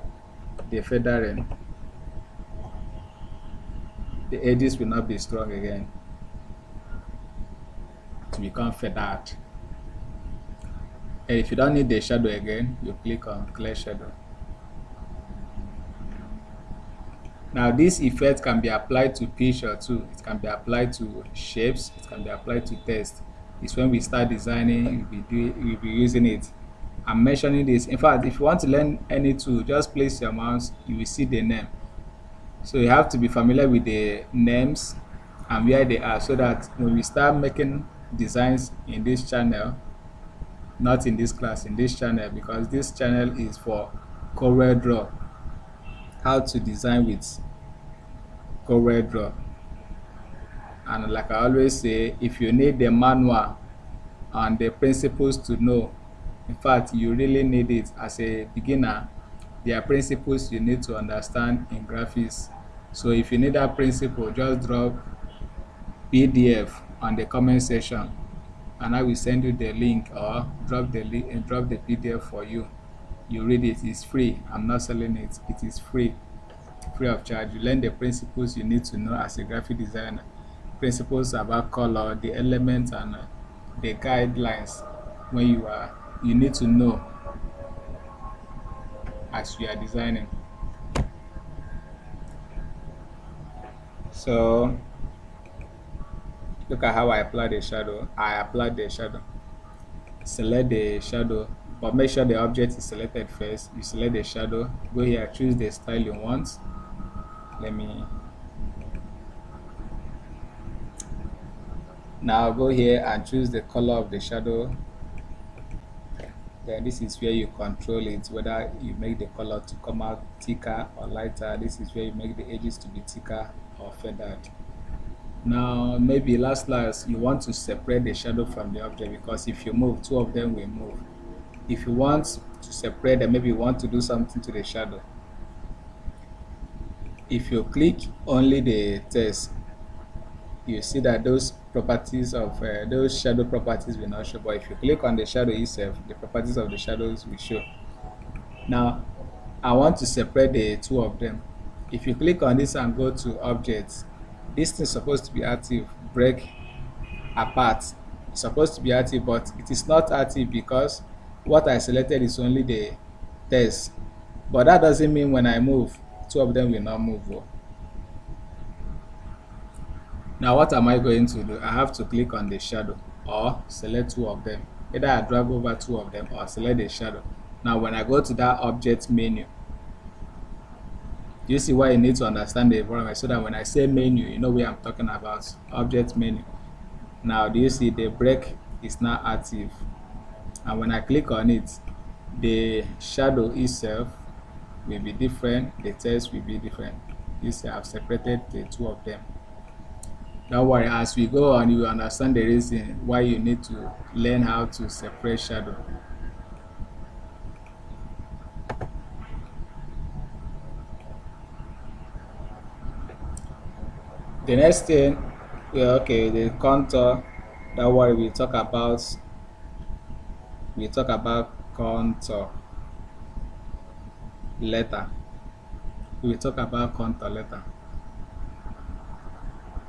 the feathering, the edges will not be strong again to become feathered. And if you don't need the shadow again, you click on clear shadow. Now this effect can be applied to picture too. It can be applied to shapes, it can be applied to text. It's when we start designing, we'll be using it. I'm mentioning this. In fact, if you want to learn any tool, just place your mouse, you will see the name. So you have to be familiar with the names and where they are, so that when we start making designs in this channel, not in this class, in this channel, because this channel is for CorelDRAW, how to design with CorelDRAW. And like I always say, if you need the manual and the principles to know, in fact you really need it as a beginner, there are principles you need to understand in graphics So if you need that principle, just drop PDF on the comment section and I will send you the link, or drop the link and drop the PDF for you. You read it, it's free. I'm not selling it, it is free of charge. You learn the principles you need to know as a graphic designer, principles about color, the elements, and the guidelines when you need to know as you are designing. So look at how I apply the shadow. I applied the shadow. Select the shadow, but make sure the object is selected first. You select the shadow, go here, choose the style you want. Now go here and choose the color of the shadow. Then this is where you control it, whether you make the color to come out thicker or lighter. This is where you make the edges to be thicker or feathered. Now maybe last you want to separate the shadow from the object, because if you move, two of them will move. If you want to separate them, maybe you want to do something to the shadow. If you click only the text, you see that those properties of those shadow properties will not show, but if you click on the shadow itself, the properties of the shadows will show. Now I want to separate the two of them. If you click on this and go to objects, this thing is supposed to be active, break apart. It's supposed to be active, but it is not active because what I selected is only the text. But that doesn't mean when I move, two of them will not move. Now what am I going to do? I have to click on the shadow or select two of them. Either I drag over two of them or select the shadow. Now when I go to that object menu, you see why you need to understand the environment, so that when I say menu, you know where I'm talking about. Object menu. Now do you see the break is now active, and when I click on it, the shadow itself will be different, the text will be different. You see I've separated the two of them. Don't worry, as we go on you will understand the reason why you need to learn how to separate shadow. The next thing, okay, the contour. Don't worry, we talk about contour later. We will talk about contour later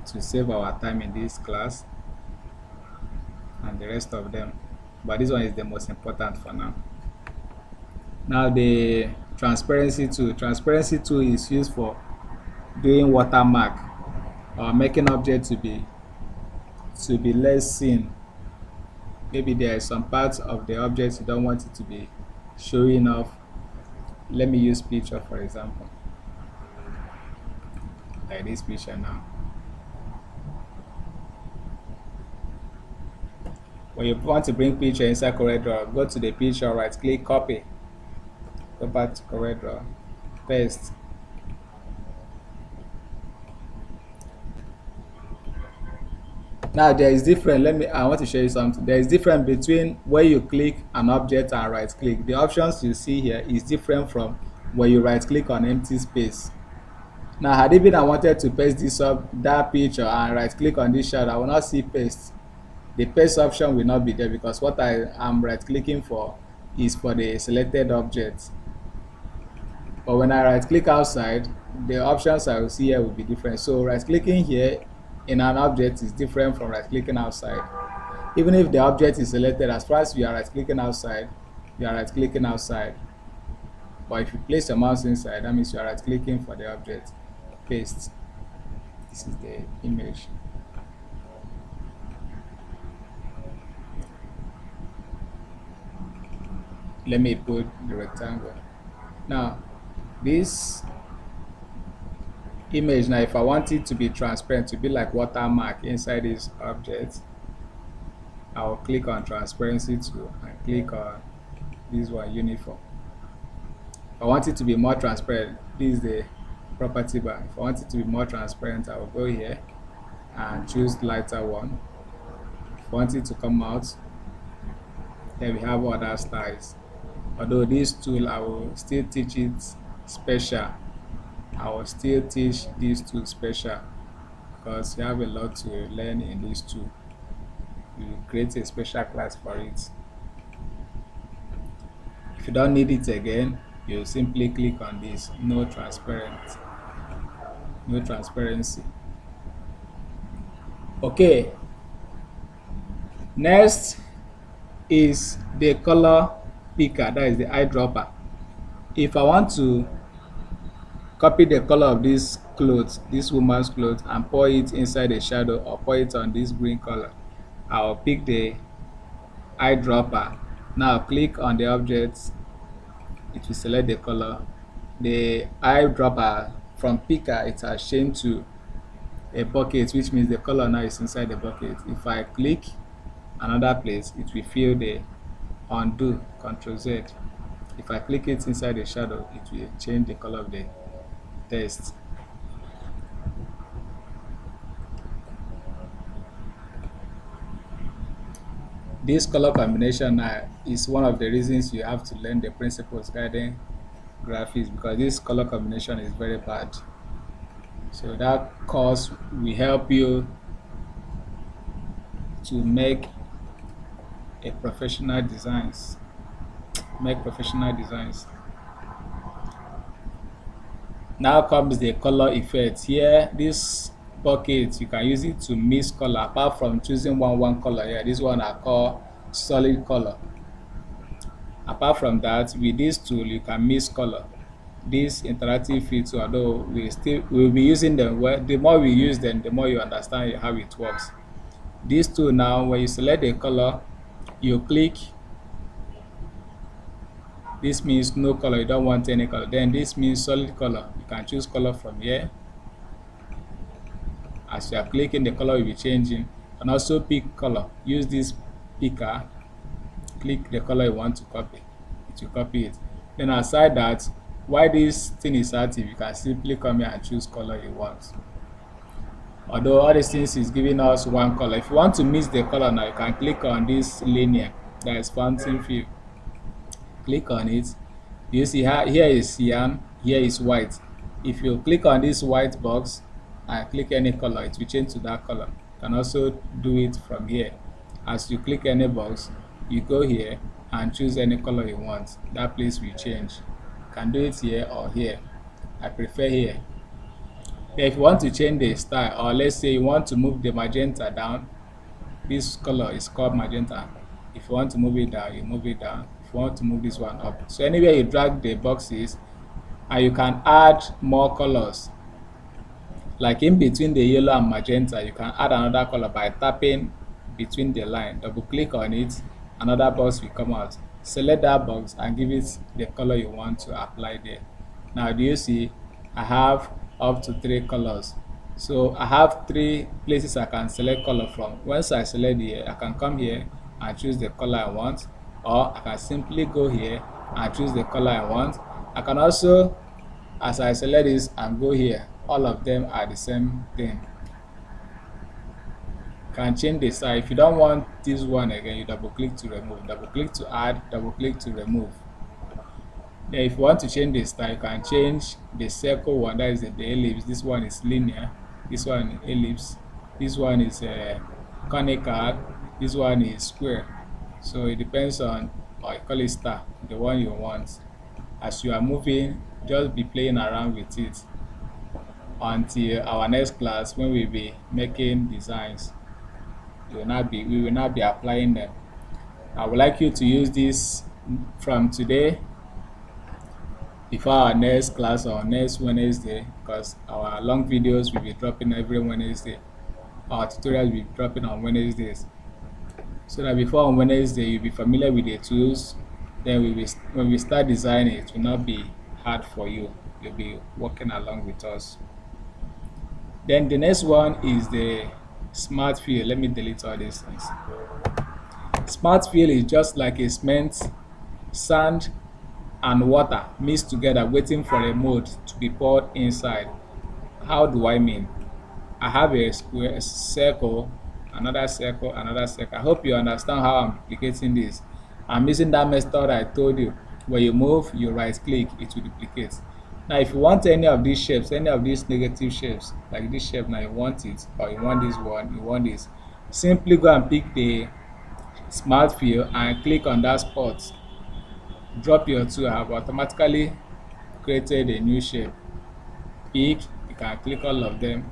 to save our time in this class and the rest of them, but this one is the most important for now. Now the transparency tool is used for doing watermark or making object to be less seen. Maybe there are some parts of the object you don't want it to be showing off. Let me use picture for example, like this picture. Now when you want to bring picture inside CorelDRAW, go to the picture, right click, copy, go back to CorelDRAW, paste. Now there is different, I want to show you something. There is difference between where you click an object and right click. The options you see here is different from where you right click on empty space. Now had it been I wanted to paste this up, that picture, and right click on this shadow, I will not see paste. The paste option will not be there because what I am right clicking for is for the selected object. But when I right click outside, the options I will see here will be different. So right clicking here in an object is different from right clicking outside. Even if the object is selected, as far as you are right clicking outside, you are right clicking outside. But if you place your mouse inside, that means you are right clicking for the object. Paste. This is the image. Let me put the rectangle. Now this image, now if I want it to be transparent, to be like watermark inside this object, I will click on transparency tool and click on this one, uniform. If I want it to be more transparent, this is the property bar. If I want it to be more transparent, I will go here and choose lighter one. If I want it to come out, then we have other styles. Although this tool I will still teach it special I will still teach these two special because you have a lot to learn in these two. We will create a special class for it. If you don't need it again, you simply click on this no transparency. Okay, next is the color picker, that is the eyedropper. If I want to copy the color of this clothes, this woman's clothes, and pour it inside a shadow or pour it on this green color, I will pick the eyedropper. Now click on the object, it will select the color. The eyedropper from picker, it has changed to a bucket, which means the color now is inside the bucket. If I click another place, it will fill the undo, Ctrl Z. If I click it inside the shadow, it will change the color of the text. This color combination is one of the reasons you have to learn the principles guiding graphics, because this color combination is very bad. So that course will help you to make professional designs. Now comes the color effect. Here, this bucket, you can use it to mix color. Apart from choosing one color here, this one I call solid color. Apart from that, with this tool you can mix color. This interactive feature, although we'll be using them, the more we use them, the more you understand how it works. This tool now, when you select the color, you click. This means no color, you don't want any color. Then this means solid color. You can choose color from here. As you are clicking, the color will be changing. And also pick color. Use this picker. Click the color you want to copy. It will copy it. Then aside that, while this thing is active, you can simply come here and choose color you want. Although all these things is giving us one color. If you want to mix the color now, you can click on this linear, that is fountain fill. Click on it. You see here is cyan, here is white. If you click on this white box and click any color, it will change to that color. You can also do it from here. As you click any box, you go here and choose any color you want. That place will change. You can do it here or here. I prefer here. If you want to change the style, or let's say you want to move the magenta down, this color is called magenta. If you want to move it down, you move it down. If you want to move this one up, so anywhere you drag the boxes, and you can add more colors. Like in between the yellow and magenta, you can add another color by tapping between the line. Double click on it, another box will come out. Select that box and give it the color you want to apply there. Now do you see I have up to 3 colors? So I have 3 places I can select color from. Once I select here, I can come here and choose the color I want, or I can simply go here and choose the color I want. I can also, as I select this and go here, all of them are the same thing. You can change the style. If you don't want this one again, you double click to remove, double click to add, double click to remove. Then if you want to change the style, you can change the circle one, that is the ellipse. This one is linear, this one is ellipse, this one is conical, this one is square. So it depends on, or I call it star, the one you want. As you are moving, just be playing around with it until our next class, when we'll be making designs. We will not be applying them. I would like you to use this from today before our next class or next Wednesday, because our long videos will be dropping every Wednesday. Our tutorials will be dropping on Wednesdays, so that before on Wednesday you'll be familiar with the tools. Then when we start designing, it will not be hard for you. You'll be working along with us. Then the next one is the smart fill. Let me delete all these things. Smart fill is just like a cement, sand and water mixed together, waiting for a mold to be poured inside. How do I mean? I have a square, circle, another circle, another circle. I hope you understand how I'm duplicating this. I'm using that method I told you. When you move, you right click, it will duplicate. Now if you want any of these shapes, any of these negative shapes, like this shape, now you want it, or you want this one, you want this, simply go and pick the smart fill and click on that spot. Drop your tool. I have automatically created a new shape. Pick, you can click all of them,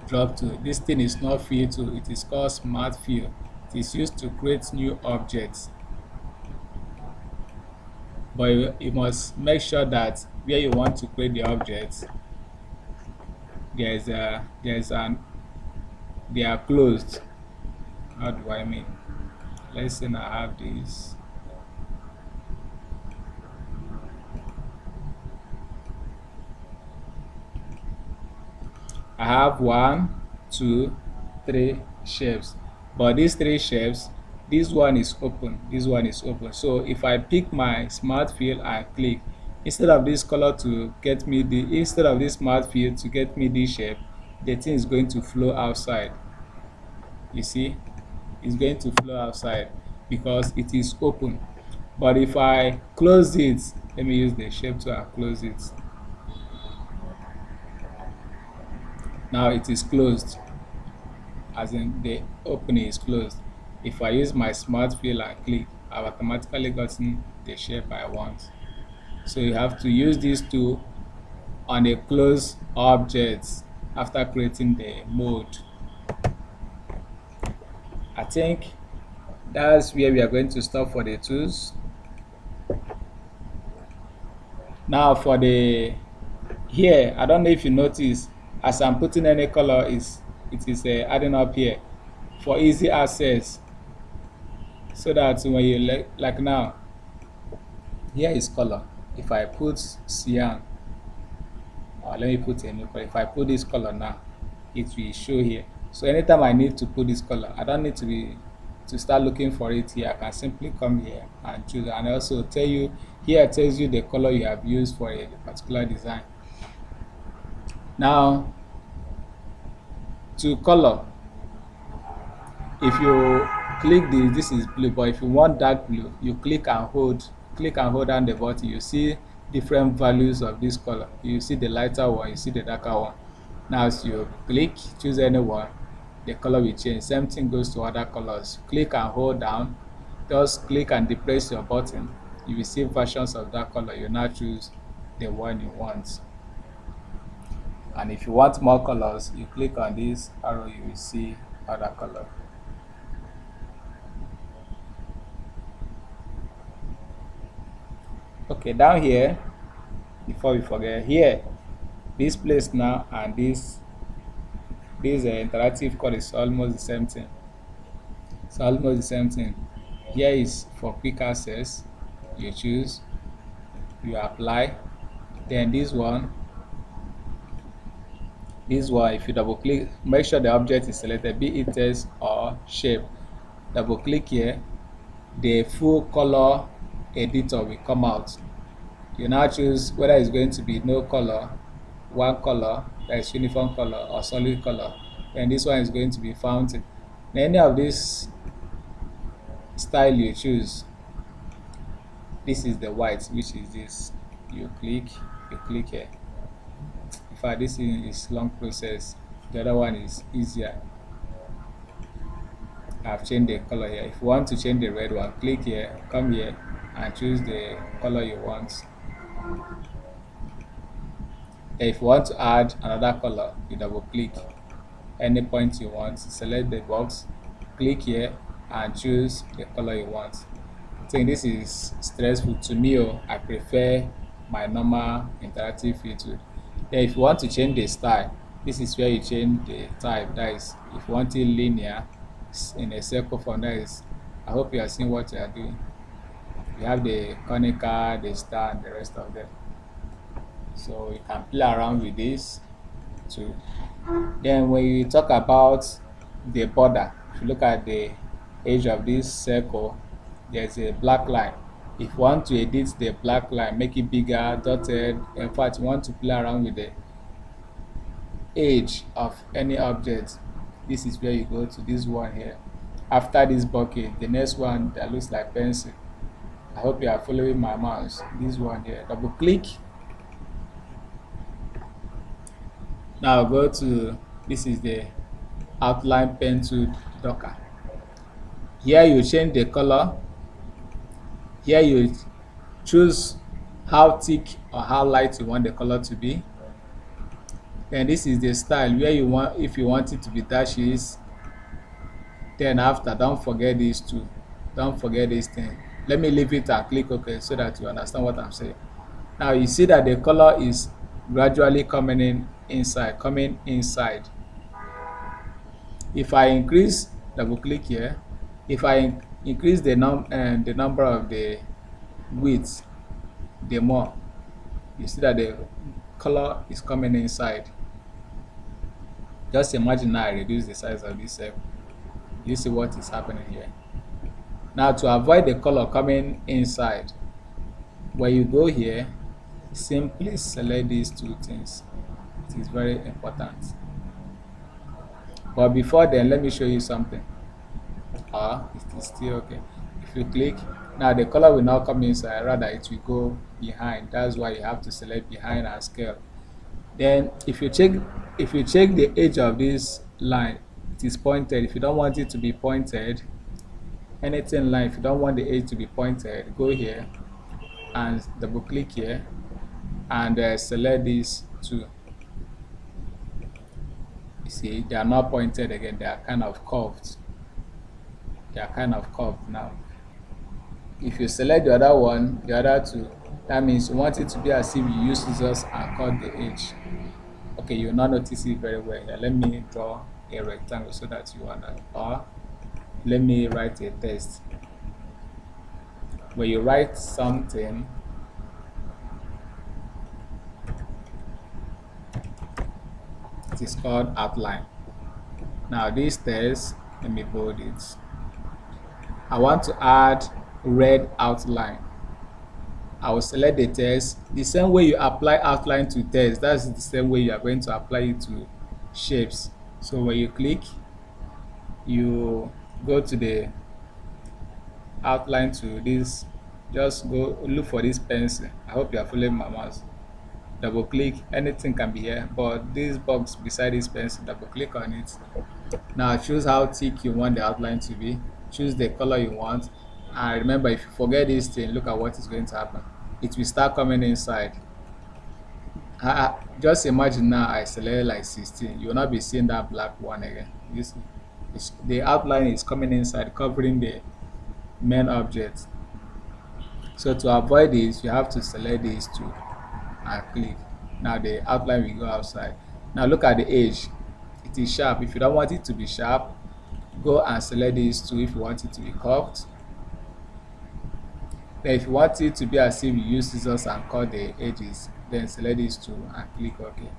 drop to. This thing is not fill tool, it is called smart fill. It is used to create new objects, but you must make sure that where you want to create the objects, they are closed. How do I mean? Let's say I have this. I have 1, 2, 3 shapes, but these 3 shapes, this one is open, this one is open. So if I pick my smart fill and click, instead of this color to get me instead of this smart fill to get me this shape, the thing is going to flow outside. You see, it's going to flow outside because it is open. But if I close it, let me use the shape to close it. Now it is closed, as in the opening is closed. If I use my smart fill and click, I've automatically gotten the shape I want. So you have to use this tool on a closed object after creating the mode. I think that's where we are going to stop for the tools. Now for the here, I don't know if you notice, as I'm putting any color, it is adding up here for easy access, so that when you like now, here is color. If I put cyan, or let me put a new color. If I put this color now, it will show here. So anytime I need to put this color, I don't need to start looking for it here. I can simply come here and choose, and also tell you here, it tells you the color you have used for a particular design. Now to color, if you click this is blue, but if you want dark blue, you click and hold down the button. You see different values of this color. You see the lighter one, you see the darker one. Now as you click, choose any one, the color will change. Same thing goes to other colors. Click and hold down, just click and depress your button, you will see versions of that color. You now choose the one you want. And if you want more colors, you click on this arrow, you will see other color. Okay, down here, before we forget, here, this place now and this interactive code is almost the same thing. It's almost the same thing. Here is for quick access. You choose, you apply, then this one, if you double click, make sure the object is selected, be it text or shape. Double click here, the full color editor will come out. You now choose whether it's going to be no color, one color, that is uniform color, or solid color. And this one is going to be fountain. Any of this style you choose, this is the white, which is this. You click here. In fact, this is long process. The other one is easier. I've changed the color here. If you want to change the red one, click here, come here, and choose the color you want. If you want to add another color, you double click any point you want, select the box, click here, and choose the color you want. I think this is stressful to me. I prefer my normal interactive filter. Then if you want to change the style, this is where you change the type. That is, if you want it linear in a circle form, that is, I hope you are seeing what you are doing. You have the conical, the star, and the rest of them. So you can play around with this too. Then when you talk about the border, if you look at the edge of this circle, there's a black line. If you want to edit the black line, make it bigger, dotted, in fact you want to play around with the edge of any object, this is where you go to this one here. After this bucket, the next one that looks like pencil, I hope you are following my mouse. This one here, double click. Now go to, this is the outline pen tool Docker. Here you change the color. Here you choose how thick or how light you want the color to be. Then this is the style where you want, if you want it to be dashes. Then after, don't forget these two. Don't forget this thing. Let me leave it and click OK so that you understand what I'm saying. Now you see that the color is gradually coming inside. If I increase, double click here. If I increase the number of the width, the more you see that the color is coming inside. Just imagine now I reduce the size of this cell. You see what is happening here. Now to avoid the color coming inside, when you go here, simply select these two things. It is very important. But before then, let me show you something. It is still okay. If you click, now the color will not come inside, rather it will go behind. That's why you have to select behind and scale. Then if you check the edge of this line, it is pointed. If you don't want it to be pointed, anything line, if you don't want the edge to be pointed, go here and double click here and select these two. You see, they are not pointed again, they are kind of curved. They are kind of curved now. If you select the other one, the other two, that means you want it to be as if you use scissors and cut the edge. Okay, you'll not notice it very well here. Let me draw a rectangle so that you understand. Or let me write a text. When you write something, it is called outline. Now this text, let me bold it. I want to add red outline. I will select the text. The same way you apply outline to text, that's the same way you are going to apply it to shapes. So when you click, you go to the outline to this, just go look for this pencil. I hope you are following my mouse. Double click, anything can be here, but this box beside this pencil, double click on it. Now choose how thick you want the outline to be, choose the color you want, and remember, if you forget this thing, look at what is going to happen. It will start coming inside. Just imagine now I select like 16, you will not be seeing that black one again. You see, the outline is coming inside, covering the main object. So to avoid this, you have to select these two and click. Now the outline will go outside. Now look at the edge, it is sharp. If you don't want it to be sharp, go and select these two. If you want it to be curved, then if you want it to be as if you use scissors and cut the edges, then select these two and click OK.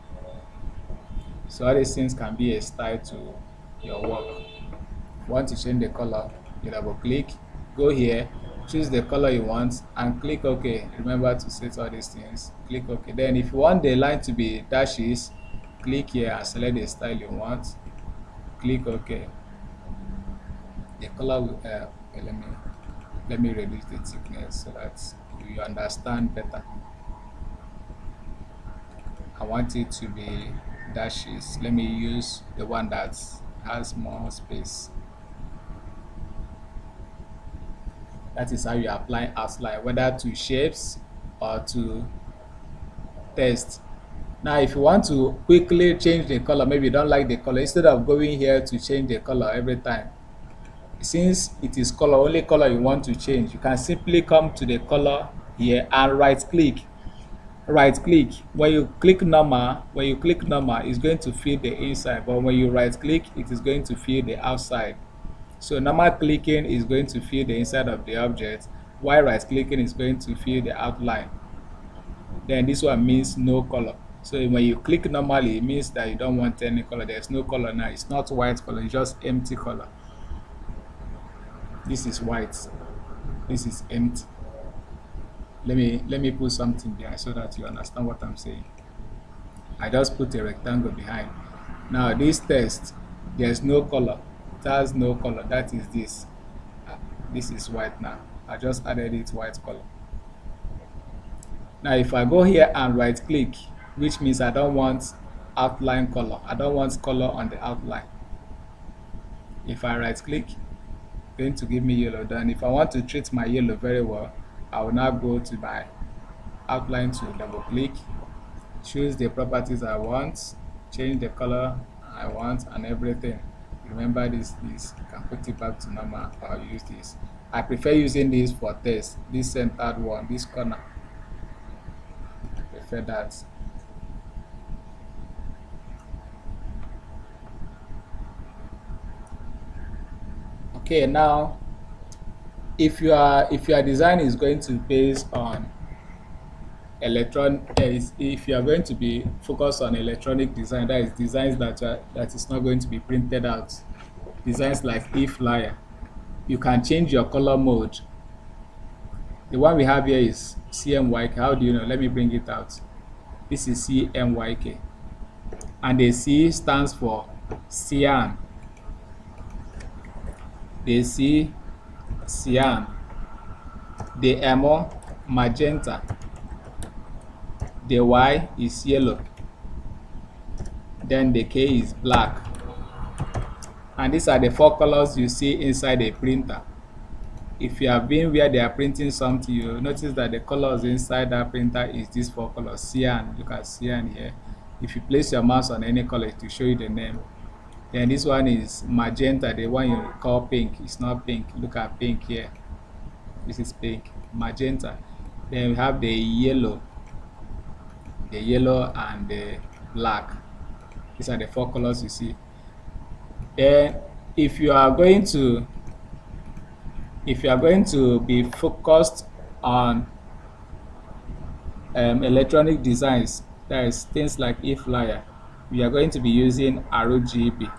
So all these things can be a style to your work. If you want to change the color, you double click, go here, choose the color you want and click OK. Remember to set all these things, click OK. Then if you want the line to be dashes, click here and select the style you want, click OK. The color will let me reduce the thickness so that you understand better. I want it to be dashes. Let me use the one that has more space. That is how you apply outline, whether to shapes or to text. Now if you want to quickly change the color, maybe you don't like the color, instead of going here to change the color every time, since it is color, only color you want to change, you can simply come to the color here and right click. When you click normal, it's going to fill the inside, but when you right click, it is going to fill the outside. So normal clicking is going to fill the inside of the object, while right clicking is going to fill the outline. Then this one means no color. So when you click normally, it means that you don't want any color. There's no color now. It's not white color, it's just empty color. This is white, this is empty. Let me put something behind so that you understand what I'm saying. I just put a rectangle behind. Now this text, there's no color, it has no color. That is this. This is white now. I just added it white color. Now if I go here and right click, which means I don't want outline color, I don't want color on the outline. If I right click, going to give me yellow. Then if I want to treat my yellow very well, I will now go to my outline tool, double click, choose the properties I want, change the color I want and everything. Remember this, you can put it back to normal or use this. I prefer using this for text, this centered one, this corner. I prefer that. Okay, now if your design is going to be based on if you are going to be focused on electronic design, that is designs that is not going to be printed out, designs like e-flyer, you can change your color mode. The one we have here is CMYK. How do you know? Let me bring it out. This is CMYK, and the C stands for cyan. The C, cyan. The M, magenta. The Y is yellow. Then the K is black. And these are the 4 colors you see inside a printer. If you have been where they are printing something, you'll notice that the colors inside that printer is these 4 colors. Cyan, look at cyan here. If you place your mouse on any color, it will show you the name. Then this one is magenta, the one you call pink. It's not pink. Look at pink here. This is pink, magenta. Then we have the yellow and the black. These are the 4 colors you see. Then if you are going to be focused on electronic designs, that is things like e-flyer, we are going to be using RGB,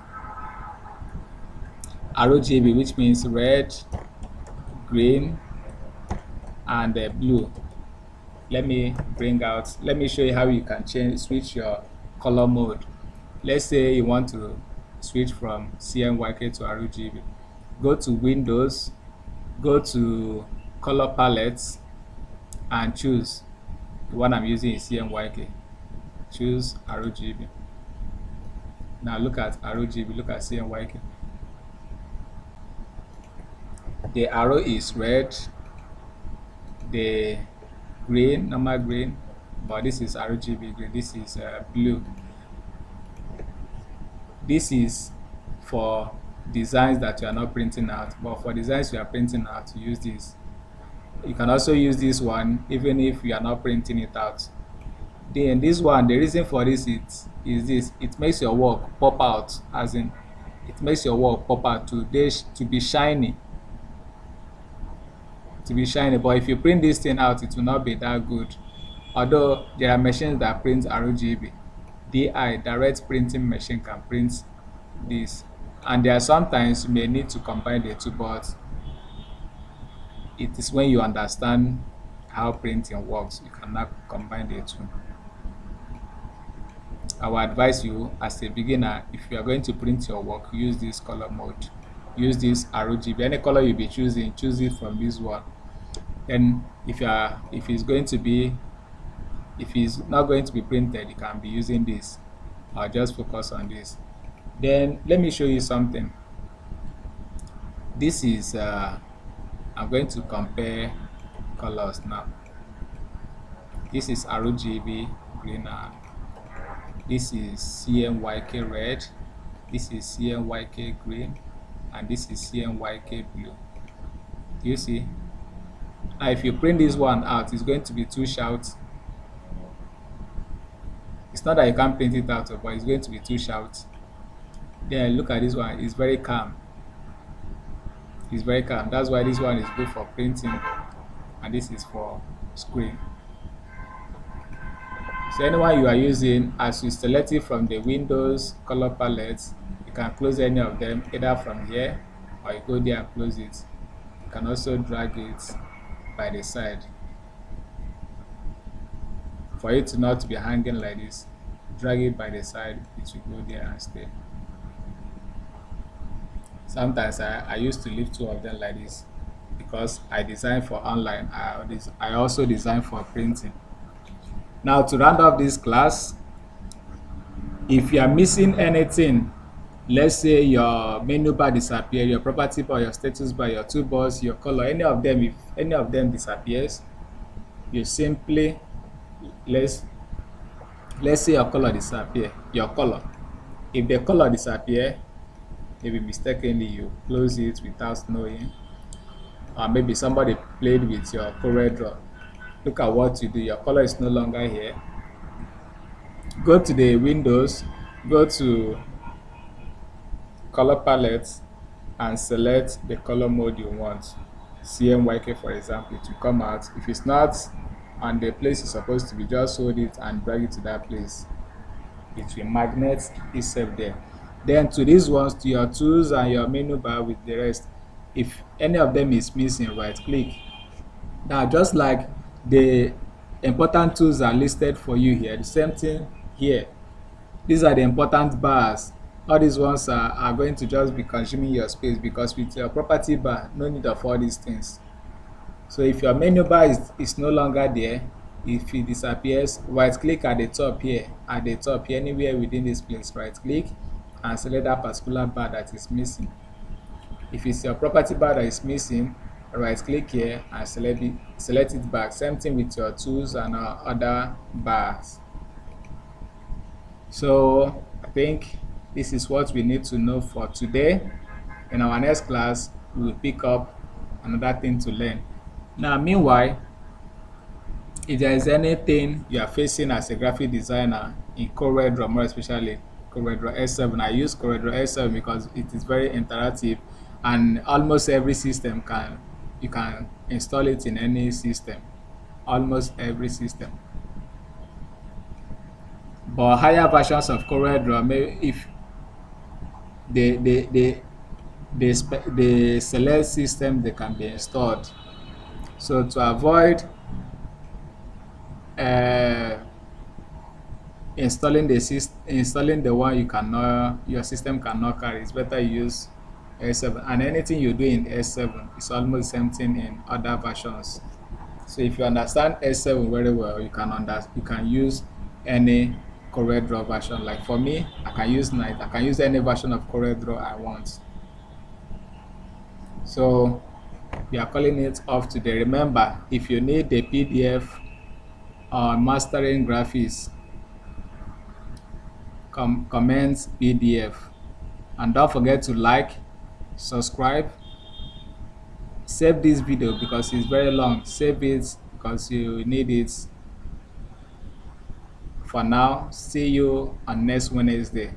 which means red, green and blue. Let me show you how you can switch your color mode. Let's say you want to switch from CMYK to RGB. Go to Windows, go to color palettes and choose the one I'm using is CMYK. Choose RGB. Now look at RGB, look at CMYK. The arrow is red, the green, normal green, but this is RGB green, this is blue. This is for designs that you are not printing out, but for designs you are printing out, use this. You can also use this one even if you are not printing it out. Then this one, the reason for this is this: it makes your work pop out, as in it makes your work pop out to be shiny. But if you print this thing out, it will not be that good. Although there are machines that print RGB, DI, direct printing machine, can print this, and there are sometimes you may need to combine the two, but it is when you understand how printing works you cannot combine the two. I will advise you as a beginner, if you are going to print your work, use this color mode, use this RGB. Any color you'll be choosing, choose it from this one. Then if it's not going to be printed, you can be using this. I'll just focus on this. Then let me show you something. This is I'm going to compare colors now. This is RGB green, this is CMYK red, this is CMYK green, and this is CMYK blue. Do you see? Now if you print this one out, it's going to be too sharp. It's not that you can't print it out, but it's going to be too sharp. Then look at this one, it's very calm. It's very calm. That's why this one is good for printing and this is for screen. So anyone you are using, as you select it from the Windows color palettes, you can close any of them either from here or you go there and close it. You can also drag it by the side for it to not be hanging like this. Drag it by the side, it will go there and stay. Sometimes I used to leave 2 of them like this because I design for online. I also design for printing. Now, to round off this class, if you are missing anything, let's say your menu bar disappear, your property bar, your status bar, your toolbars, your color, any of them, if any of them disappears, you simply, let's say your color disappear, if the color disappear, maybe mistakenly you close it without knowing, or maybe somebody played with your CorelDRAW, look at what you do. Your color is no longer here. Go to the windows, go to color palette, and select the color mode you want. CMYK, for example, it will come out. If it's not on the place it's supposed to be, just hold it and drag it to that place. It will magnet itself there. Then to these ones, to your tools and your menu bar with the rest, if any of them is missing, right click. Now, just like the important tools are listed for you here, the same thing here. These are the important bars. All these ones are going to just be consuming your space, because with your property bar, no need of all these things. So if your menu bar is no longer there, if it disappears, right click at the top here, anywhere within this place, right click and select that particular bar that is missing. If it's your property bar that is missing, right click here and select it back. Same thing with your tools and other bars. So I think this is what we need to know for today. In our next class, we will pick up another thing to learn. Now, meanwhile, if there is anything you are facing as a graphic designer in CorelDRAW, more especially CorelDRAW X7, I use CorelDRAW X7 because it is very interactive, and almost every system you can install it in any system, almost every system. But higher versions of CorelDRAW, maybe if the select system, they can be installed. So to avoid installing the one your system cannot carry, it's better you use S7. And anything you do in S7 is almost the same thing in other versions. So if you understand S7 very well, you can use any CorelDRAW version. Like for me, I can use any version of CorelDRAW I want. So we are calling it off today. Remember, if you need the PDF on mastering graphics, comment PDF, and don't forget to like, subscribe, save this video because it's very long. Save it because you need it. For now, see you on next Wednesday.